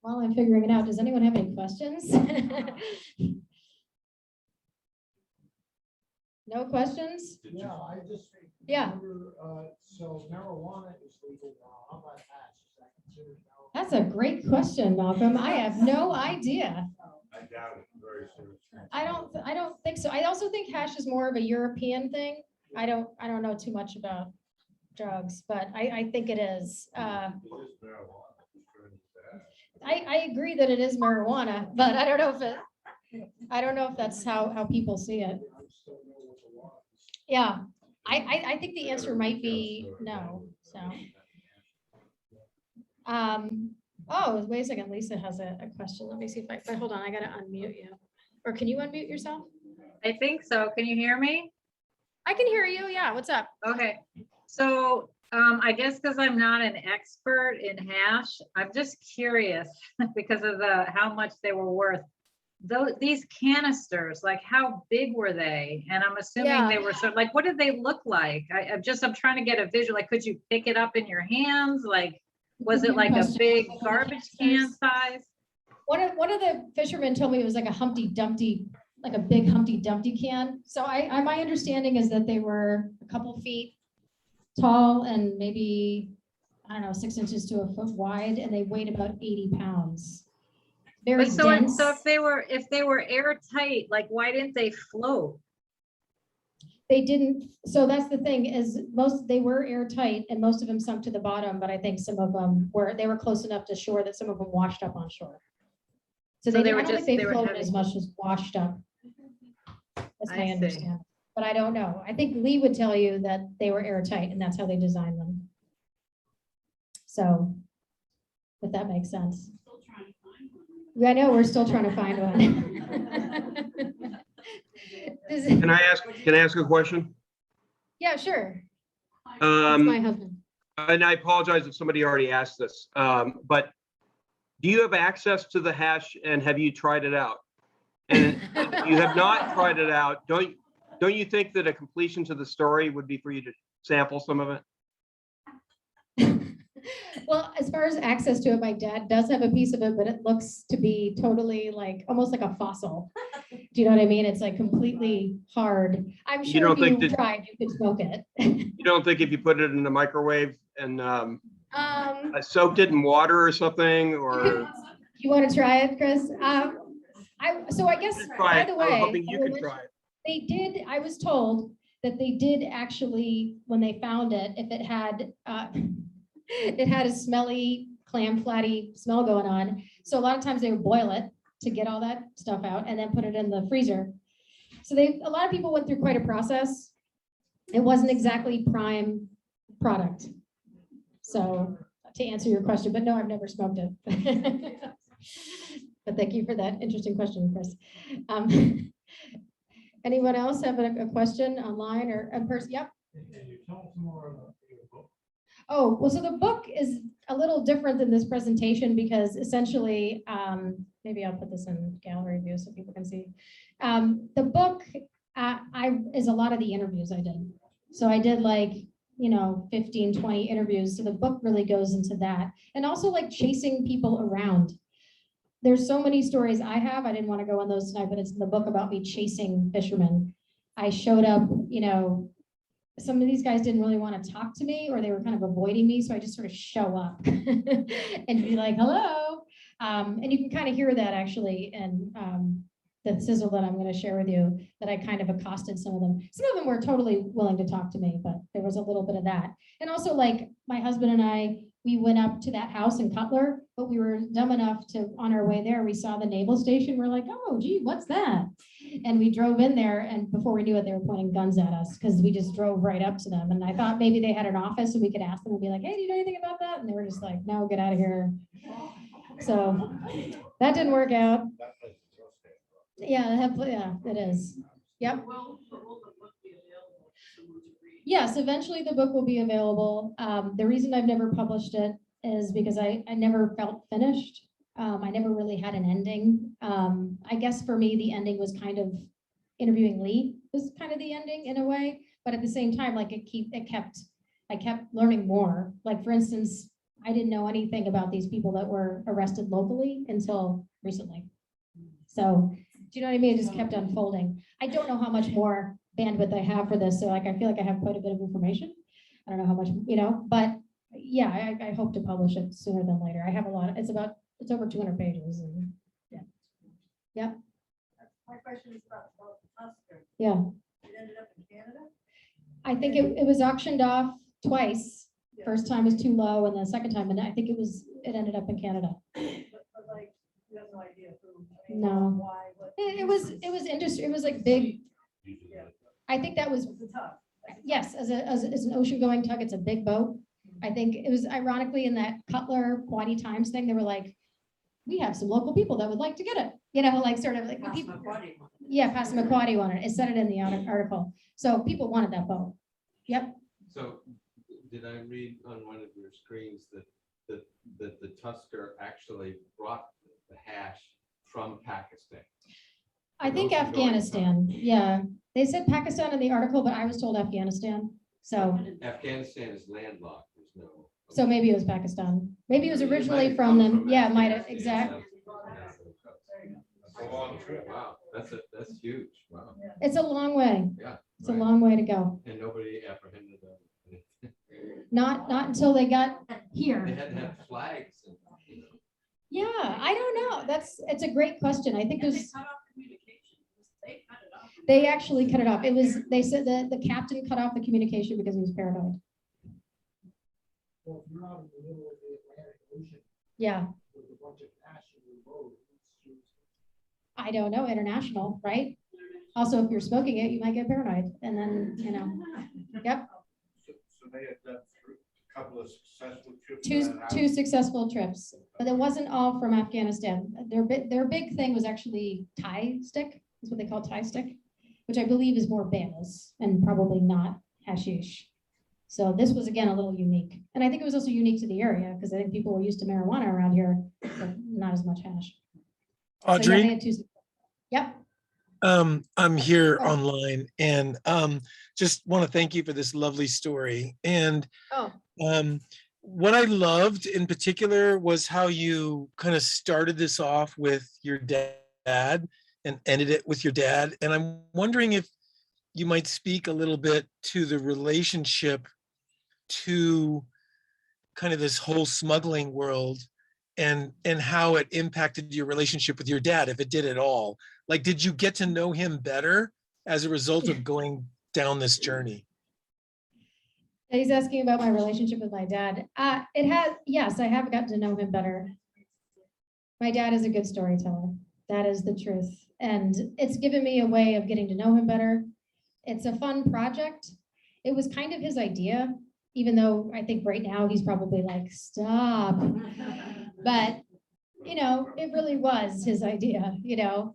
while I'm figuring it out, does anyone have any questions? No questions? Yeah, I just. Yeah. Remember, so marijuana is legal now. How about hash? Is that considered marijuana? That's a great question, Malcolm. I have no idea. I doubt it very seriously. I don't think so. I also think hash is more of a European thing. I don't know too much about drugs, but I think it is. It is marijuana. I agree that it is marijuana, but I don't know if that's how people see it. I just don't know what the law is. Yeah, I think the answer might be no. So, oh, wait a second. Lisa has a question. Let me see if but hold on. I got to unmute you. Or can you unmute yourself? I think so. Can you hear me? I can hear you. Yeah. What's up? Okay. So I guess because I'm not an expert in hash, I'm just curious because of how much they were worth. These canisters, like how big were they? And I'm assuming they were sort of like, what did they look like? I'm trying to get a visual. Like, could you pick it up in your hands? Like, was it like a big garbage can size? One of the fishermen told me it was like a Humpty Dumpty, like a big Humpty Dumpty can. So my understanding is that they were a couple feet tall and maybe, I don't know, 6 inches to a foot wide, and they weighed about 80 pounds. Very dense. So if they were airtight, like why didn't they float? They didn't. So that's the thing is they were airtight and most of them sunk to the bottom, but I think some of them were close enough to shore that some of them washed up on shore. So So they, they I were don't think just- they they were floated heavy. as much as washed up. That's I my see. understanding, but I don't know. I think Lee would tell you that they were airtight and that's how they designed them. So, if that makes sense. Yeah, I know, we're still trying to find one. This is- Can I ask a question? Yeah, sure. That's my Um, husband. and I apologize if somebody already asked this, but do you have access to the hash and have you tried it out? And if you have not tried it out, don't you think that a completion to the story would be for you to sample some of it? Well, as far as access to it, my dad does have a piece of it, but it looks to be totally like, almost like a fossil. Do you know what I mean? It's like completely hard. I'm You sure don't if you think that- tried, you could smoke it. You don't think if you put it in the microwave and Um, soaked it in water or something, or you want to try it, Chris? So I guess, try by it? the I was way, hoping you could try it. they did, I was told that they did actually, when they found it, if it had, it had a smelly, clam flatty smell going on. So a lot of times they would boil it to get all that stuff out and then put it in the freezer. So a lot of people went through quite a process. It wasn't exactly prime product. So to answer your question, but no, I've never smoked it. But thank you for that interesting question, Chris. Anyone else have a question online or in person? Yep. Can you tell us more about your book? Oh, well, so the book is a little different than this presentation because essentially, maybe I'll put this in gallery view so people can see. The book is a lot of the interviews I did. So I did like, 15, 20 interviews. So the book really goes into that. And also like chasing people around. There's so many stories I have. I didn't want to go on those tonight, but it's in the book about me chasing fishermen. I showed up, some of these guys didn't really want to talk to me or they were kind of avoiding me. So I just sort of show up and be like, hello. And you can kind of hear that actually in the sizzle that I'm going to share with you, that I kind of accosted some of them. Some of them were totally willing to talk to me, but there was a little bit of that. And also like my husband and I, we went up to that house in Cutler, but we were dumb enough to, on our way there, we saw the naval station. We're like, oh, gee, what's that? And we drove in there and before we knew it, they were pointing guns at us because we just drove right up to them. And I thought maybe they had an office and we could ask them and be like, hey, do you know anything about that? And they were just like, no, get out of here. So that didn't work out. Yeah, it is. Yep. Will the book be available for someone to read? Yes, eventually the book will be available. The reason I've never published it is because I never felt finished. I never really had an ending. I guess for me, the ending was kind of interviewing Lee was kind of the ending in a way, but at the same time, like I kept learning more. Like for instance, I didn't know anything about these people that were arrested locally until recently. So, do you know what I mean? It just kept unfolding. I don't know how much more bandwidth I have for this. So like, I feel like I have quite a bit of information. I don't know how much, but yeah, I hope to publish it sooner than later. I have a lot, it's over 200 pages and yeah. My question is about the Cutler. Yeah. It ended up in Canada? I think it was auctioned off twice. Yeah. First time was too low and the second time, and I think it ended up in Canada. But like, you have no idea who. No. Why, what. It was industry, it was like big. Yeah. I think that was, It's a tug. yes, as an ocean going tug, it's a big boat. I think it was ironically in that Cutler Quaddy Times thing, they were like, we have some local people that would like to get it, like sort of like people. Yeah, Passamaquoddy wanted it. It said it in the article. So people wanted that boat. Yep. So did I read on one of your screens that the Tusker actually brought the hash from Pakistan? I think Those are going Afghanistan. Yeah. They said Pakistan in the article, but I was told Afghanistan. So Afghanistan is landlocked. There's no. so maybe it was Pakistan. Maybe it was It might originally have from come them. Yeah, it might have. Afghanistan. Exactly. That's a long trip. Wow, that's huge. Wow. It's a long way. Yeah. It's a right. long way to go. And nobody apprehended them. Not until they got They here. had to have flags. And, Yeah, I don't know. It's a great question. I think And they there's, cut off communication. They cut it off. they actually cut it off. They said that the captain cut off the communication because he was paranoid. Well, if you're out in the middle of the Atlantic Ocean Yeah. with a bunch of ash in your boat, it's I don't know, international, right? Also, if you're smoking it, you might get paranoid, and then, yep, So they had done a couple of successful trips. two successful trips, but it wasn't all from Afghanistan. Their big thing was actually Thai stick, is what they call Thai stick, which I believe is more bananas and probably not hashish. So this was, again, a little unique. And I think it was also unique to the area because I think people were used to marijuana around here, but not as much hash. So, yeah, Audrey, they had two. Yep. I'm here Oh. online and just want to thank you for this lovely story. And Oh, what I loved in particular was how you kind of started this off with your dad and ended it with your dad. And I'm wondering if you might speak a little bit to the relationship to kind of this whole smuggling world and how it impacted your relationship with your dad, if it did at all. Like, did you get to know him better as a result of going down this journey? he's asking about my relationship with my dad. Yes, I have gotten to know him better. My dad is a good storyteller. That is the truth. And it's given me a way of getting to know him better. It's a fun project. It was kind of his idea, even though I think right now he's probably like, stop. But, it really was his idea,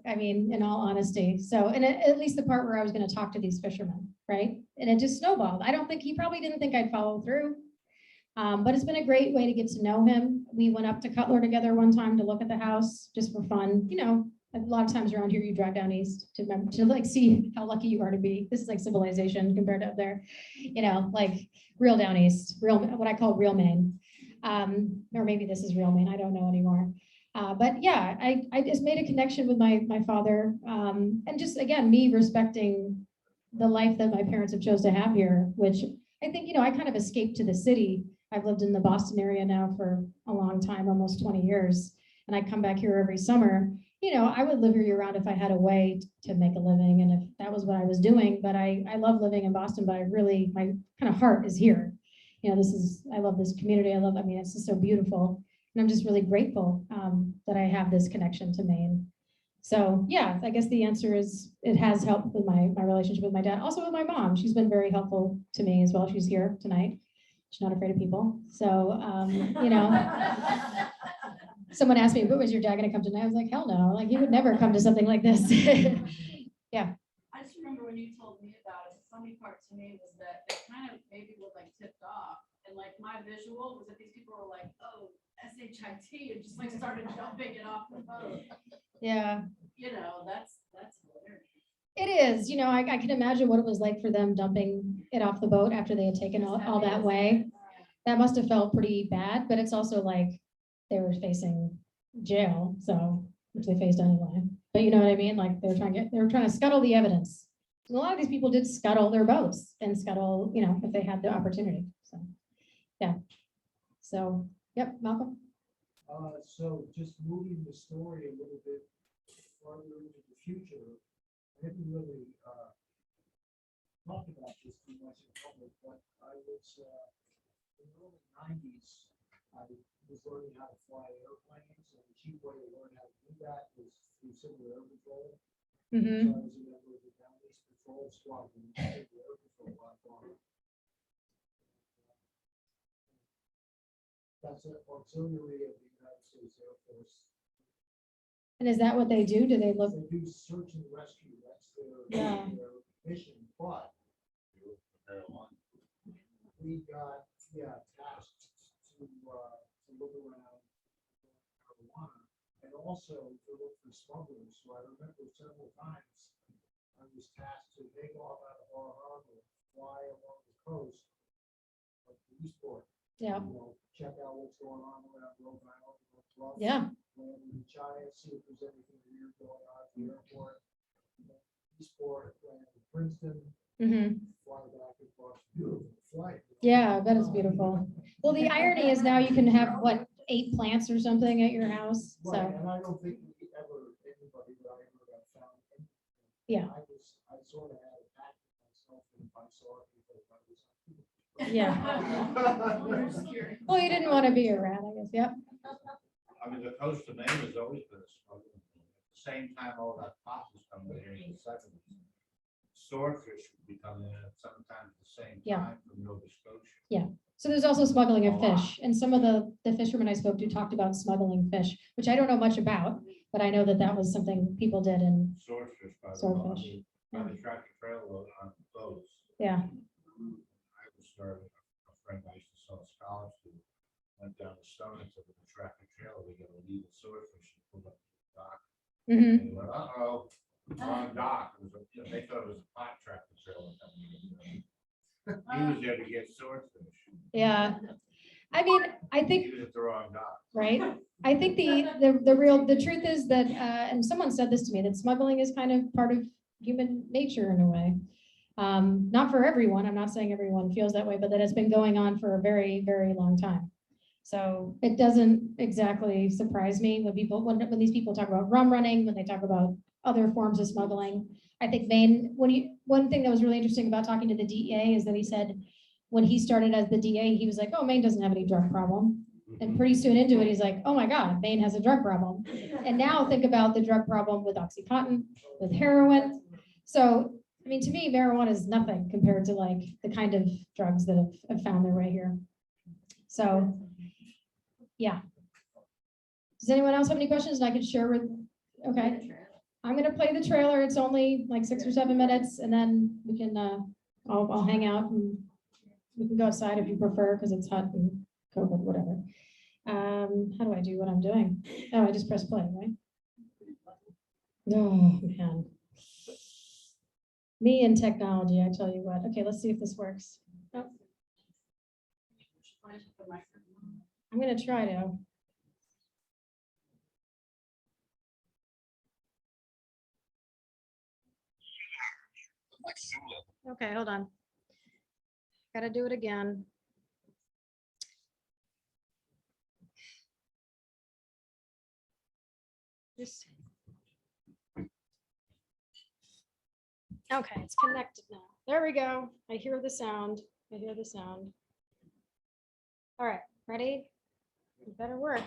I mean, in all honesty. So, and at least the part where I was going to talk to these fishermen, right? And it just snowballed. I don't think he probably didn't think I'd follow through. But it's been a great way to get to know him. We went up to Cutler together one time to look at the house just for fun. A lot of times around here, you drive down east to like see how lucky you are to be. This is like civilization compared to up there, like real Downeast, real, what I call real Maine. Or maybe this is real Maine, I don't know anymore. But yeah, I just made a connection with my father. And just, again, me respecting the life that my parents have chose to have here, which I think, I kind of escaped to the city. I've lived in the Boston area now for a long time, almost 20 years. And I come back here every summer. I would live here year round if I had a way to make a living and if that was what I was doing. But I love living in Boston, but my kind of heart is here. I love this community. It's just so beautiful. And I'm just really grateful that I have this connection to Maine. So yeah, I guess the answer is it has helped with my relationship with my dad. Also with my mom. She's been very helpful to me as well. She's here tonight. She's not afraid of people. So, someone asked me, was your dad going to come tonight? I was like, hell no. Like, he would never come to something like this. Yeah. I just remember when you told me about it, the funny part to me was that it kind of maybe was like tipped off. And like my visual was that these people were like, oh, SHIT, and just like started jumping it off the boat. Yeah. That's hilarious. It is, I can imagine what it was like for them dumping it off the boat after they had taken all that way. That must have felt pretty bad, but it's also like they were facing jail, so which they faced anyway. But you know what I mean? Like they were trying to scuttle the evidence. And a lot of these people did scuttle their boats and scuttle, if they had the opportunity. So yeah. So yep, Malcolm. So just moving the story a little bit farther into the future, I didn't really talk about this too much in public, but I was in the early 90s, I was learning how to fly airplanes, and the cheap way to learn how to do that was through civil air patrol. Mm-hmm. So I was a member of the Downeast Patrol Squadron, civil air patrol on. That's an auxiliary of the United States Air Force. And is that what they do? Do they look? They do search and rescue. That's Yeah. their mission. But we got tasked to look around marijuana and also to look for smugglers. So I remember several times I was tasked to take off out of Bar Harbor, fly along the coast of the Eastport. Yeah. Check out what's going on around Rhode Island. Yeah. Land in China, see if there's anything weird going on at the airport. Eastport, land in Princeton, Mm-hmm. fly back across. Beautiful flight. Yeah, that is beautiful. Well, the irony is now you can have 8 plants or something at your house. Right, So and I don't think anybody that I ever got found. yeah. I sort of had a pact with myself, and if I saw it, because I was. Yeah. Well, you didn't want to be a rat, I guess. Yep. I mean, the coast of Maine has always been a smuggling. same time all that pot was coming in the seventies. Swordfish would be coming in at sometimes the same Yeah. time from Nova Scotia. So there's also smuggling of A lot. fish, and some of the fishermen I spoke to talked about smuggling fish, which I don't know much about, but I know that that was something people did in, Swordfish by the Swordfish. by the tractor trailer on boats. yeah. I was started, a friend I used to sell scallops to, went down the stone and took the tractor trailer, we got a lead of swordfish and pulled up to the dock. Mhm. And they went, uh-oh, wrong dock. It was a- you know, they thought it was a pot tractor trailer coming in. He was there to get swordfish. Yeah. I mean, I think, He was at the wrong dock. right? I think the truth is that, and someone said this to me, that smuggling is kind of part of human nature in a way. Not for everyone, I'm not saying everyone feels that way, but that it's been going on for a very, very long time. So it doesn't exactly surprise me when when these people talk about rum running, when they talk about other forms of smuggling. I think Maine, one thing that was really interesting about talking to the DEA is that he said, when he started as the DA, he was like, oh, Maine doesn't have any drug problem. And pretty soon into it, he's like, oh my God, Maine has a drug problem. And now think about the drug problem with OxyContin, with heroin. So, I mean, to me, marijuana is nothing compared to like the kind of drugs that have found their way here. So, yeah. Does anyone else have any questions I could share with? Okay, I'm gonna play the trailer. It's only like 6 or 7 minutes, and then we can, I'll hang out and we can go outside if you prefer, because it's hot and COVID, whatever. How do I do what I'm doing? Oh, I just press play, right? Oh, man. Me and technology, I tell you what. Okay, let's see if this works. Oh, I'm gonna try to. Okay, hold on. Gotta do it again. Just. Okay, it's connected now. There we go. I hear the sound. I hear the sound. All right, ready? It better work.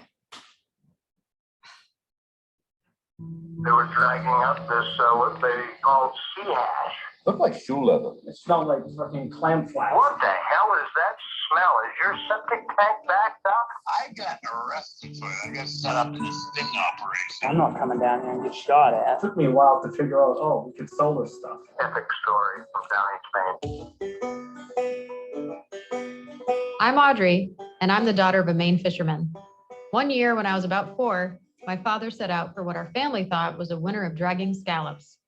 They were dragging up this, what they called sea hash. Looked like shoe leather. It smelled like fucking clam flats. What the hell is that smell? Is your septic tank backed up? I got arrested for it. I got set up in a sting operation. I'm not coming down here and get shot at. It took me a while to figure out, oh, we could sell this stuff. Epic story from Downeast, Maine. I'm Audrey, and I'm the daughter of a Maine fisherman. One year when I was about 4, my father set out for what our family thought was a winter of dragging scallops.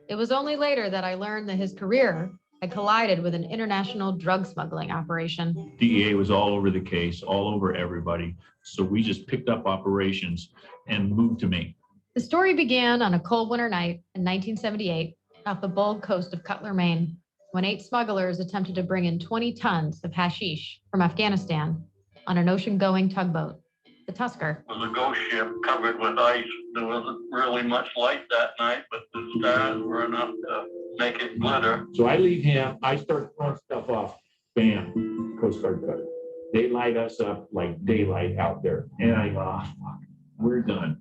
It was only later that I learned that his career had collided with an international drug smuggling operation. DEA was all over the case, all over everybody. So we just picked up operations and moved to Maine. The story began on a cold winter night in 1978 off the bold coast of Cutler, Maine, when 8 smugglers attempted to bring in 20 tons of hashish from Afghanistan on an ocean-going tugboat, the Tusker. It was a ghost ship covered with ice. There wasn't really much light that night, but the stars were enough to make it glitter. So I leave him, I start throwing stuff off, bam, Coast Guard cutter. They light us up like daylight out there. And I go, oh, fuck, we're done.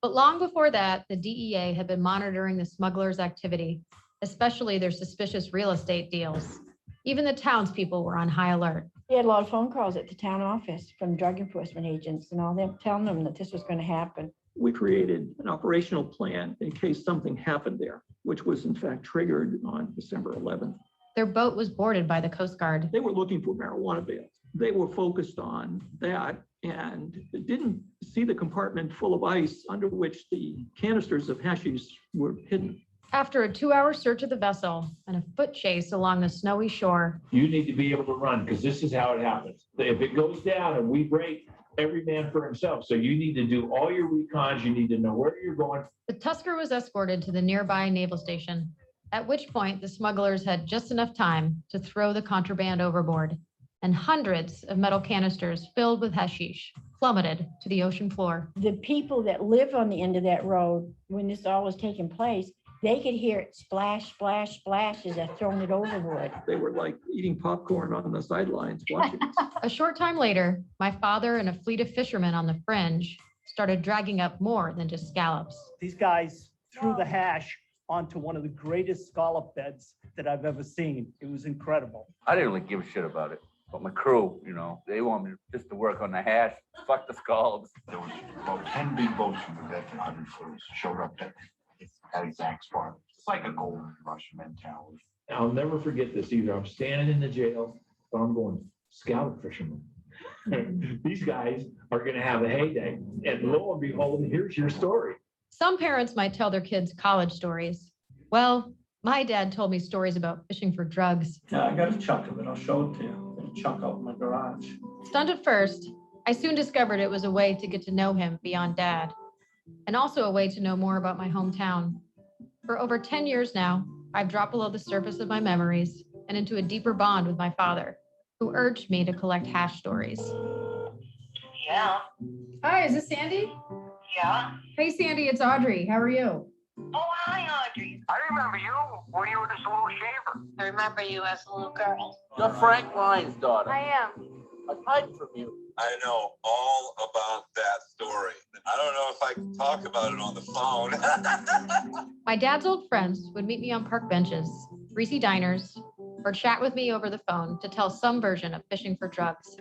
But long before that, the DEA had been monitoring the smugglers' activity, especially their suspicious real estate deals. Even the townspeople were on high alert. We had a lot of phone calls at the town office from drug enforcement agents and all them telling them that this was going to happen. We created an operational plan in case something happened there, which was in fact triggered on December 11th. Their boat was boarded by the Coast Guard. They were looking for marijuana bales. They were focused on that and didn't see the compartment full of ice under which the canisters of hashish were hidden. After a 2-hour search of the vessel and a foot chase along the snowy shore, You need to be able to run because this is how it happens. If it goes down and we break, every man for himself. So you need to do all your recons. You need to know where you're going. the Tusker was escorted to the nearby naval station, at which point the smugglers had just enough time to throw the contraband overboard, and hundreds of metal canisters filled with hashish plummeted to the ocean floor. The people that live on the end of that road, when this all was taking place, they could hear it splash, splash, splash as they're throwing it overboard. They were like eating popcorn on the sidelines watching. A short time later, my father and a fleet of fishermen on the fringe started dragging up more than just scallops. These guys threw the hash onto one of the greatest scallop beds that I've ever seen. It was incredible. I didn't really give a shit about it, but my crew, they want me just to work on the hash. Fuck the scallops. There was about 10 big boats from the Bedford 100 footers showed up at exact spot. It's like a gold rush mentality. I'll never forget this either. I'm standing in the jail, but I'm going, scallop fisherman. These guys are gonna have a heyday. And lo and behold, here's your story. Some parents might tell their kids college stories. Well, my dad told me stories about fishing for drugs. Yeah, I got a chuck of it. I'll show it to you. Got a chuck out in my garage. Stunned at first, I soon discovered it was a way to get to know him beyond dad, and also a way to know more about my hometown. For over 10 years now, I've dropped below the surface of my memories and into a deeper bond with my father, who urged me to collect hash stories. Yeah. Hi, is this Sandy? Yeah. Hey, Sandy, it's Audrey. How are you? Oh, hi, Audrey. I remember you when you were just a little shaver. I remember you as a little girl. You're Frank Ryan's daughter. I am. I hide from you. I know all about that story. I don't know if I can talk about it on the phone. My dad's old friends would meet me on park benches, greasy diners, or chat with me over the phone to tell some version of fishing for drugs.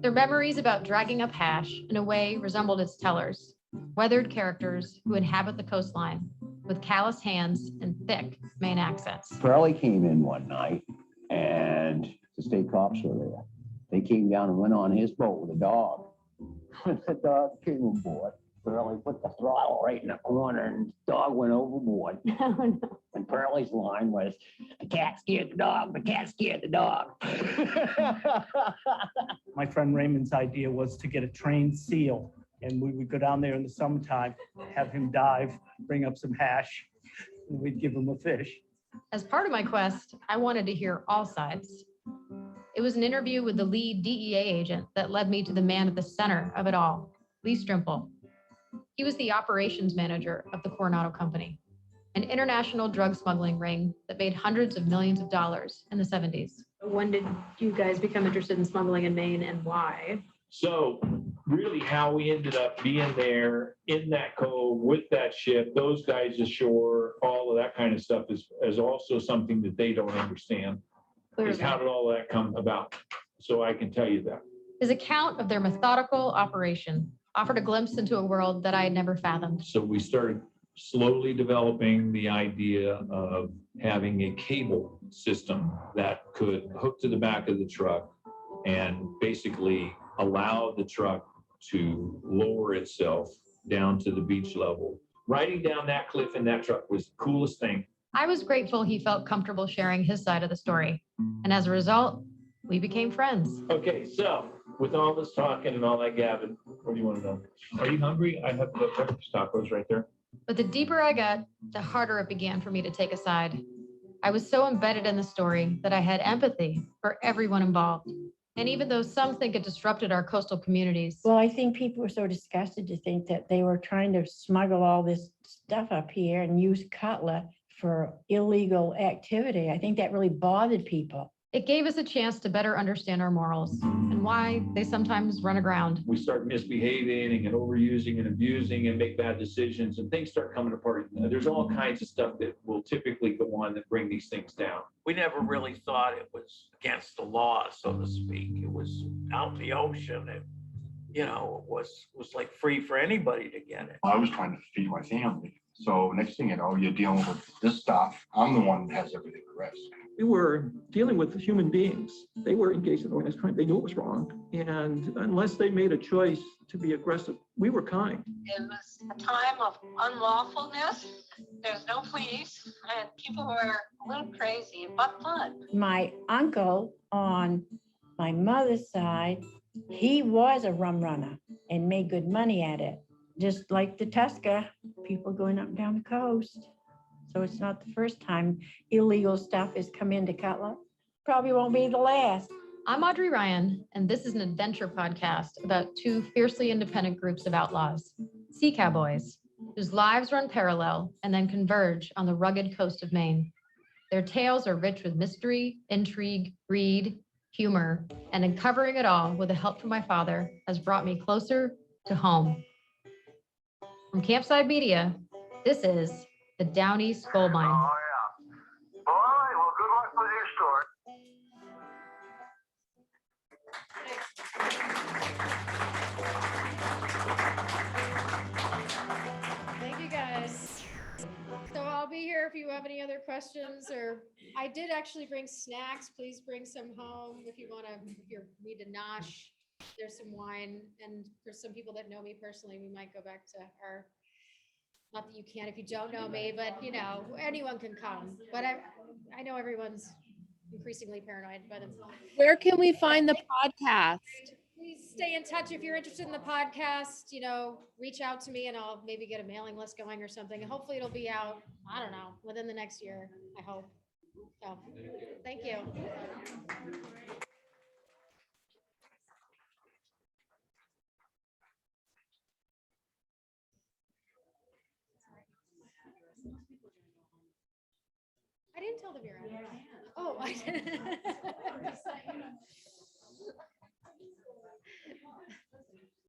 Their memories about dragging up hash in a way resembled its tellers, weathered characters who inhabit the coastline with callous hands and thick Maine accents. Pearlie came in one night and the state cops were there. They came down and went on his boat with a dog. When the dog came aboard, Pearlie put the throttle right in the corner and the dog went overboard. And Pearlie's line was, the cat scared the dog, the cat scared the dog. My friend Raymond's idea was to get a trained seal, and we would go down there in the summertime, have him dive, bring up some hash, and we'd give him a fish. As part of my quest, I wanted to hear all sides. It was an interview with the lead DEA agent that led me to the man at the center of it all, Lee Strimple. He was the operations manager of the Coronado Company, an international drug smuggling ring that made hundreds of millions of dollars in the 70s. When did you guys become interested in smuggling in Maine and why? So really how we ended up being there in that cove with that ship, those guys ashore, all of that kind of stuff is also something that they don't understand. Is how did all that come about? So I can tell you that. His account of their methodical operation offered a glimpse into a world that I had never fathomed. So we started slowly developing the idea of having a cable system that could hook to the back of the truck and basically allow the truck to lower itself down to the beach level. Riding down that cliff in that truck was the coolest thing. I was grateful he felt comfortable sharing his side of the story. And as a result, we became friends. Okay, so with all this talking and all that gabbing, what do you want to know? Are you hungry? I have the breakfast tacos right there. But the deeper I got, the harder it began for me to take a side. I was so embedded in the story that I had empathy for everyone involved. And even though some think it disrupted our coastal communities. Well, I think people were so disgusted to think that they were trying to smuggle all this stuff up here and use Cutler for illegal activity. I think that really bothered people. It gave us a chance to better understand our morals and why they sometimes run aground. We start misbehaving and overusing and abusing and make bad decisions and things start coming apart. There's all kinds of stuff that will typically go on that bring these things down. We never really thought it was against the law, so to speak. It was out in the ocean. It, was like free for anybody to get it. I was trying to feed my family. So next thing you know, you're dealing with this stuff. I'm the one that has everything at risk. We were dealing with human beings. They were engaged in organized crime. They knew it was wrong. And unless they made a choice to be aggressive, we were kind. It was a time of unlawfulness. There's no police, and people were a little crazy, but fun. My uncle on my mother's side, he was a rum runner and made good money at it. Just like the Tusker, people going up and down the coast. So it's not the first time illegal stuff has come into Cutler. Probably won't be the last. I'm Audrey Ryan, and this is an adventure podcast about two fiercely independent groups of outlaws, sea cowboys, whose lives run parallel and then converge on the rugged coast of Maine. Their tales are rich with mystery, intrigue, greed, humor, and uncovering it all with the help from my father has brought me closer to home. From Campside Media, this is the Downeast Goldmine. Oh, yeah. All right, well, good luck with your story. Thank you, guys. So I'll be here if you have any other questions, or I did actually bring snacks. Please bring some home if you want to, if you need to nosh. There's some wine, and for some people that know me personally, we might go back to our, not that you can if you don't know me, but you know, anyone can come. But I know everyone's increasingly paranoid, but Where can we find the podcast? please stay in touch if you're interested in the podcast. You know, reach out to me and I'll maybe get a mailing list going or something. And hopefully it'll be out, I don't know, within the next year, I hope. So, thank you. I didn't tell them you're on. Oh, I didn't.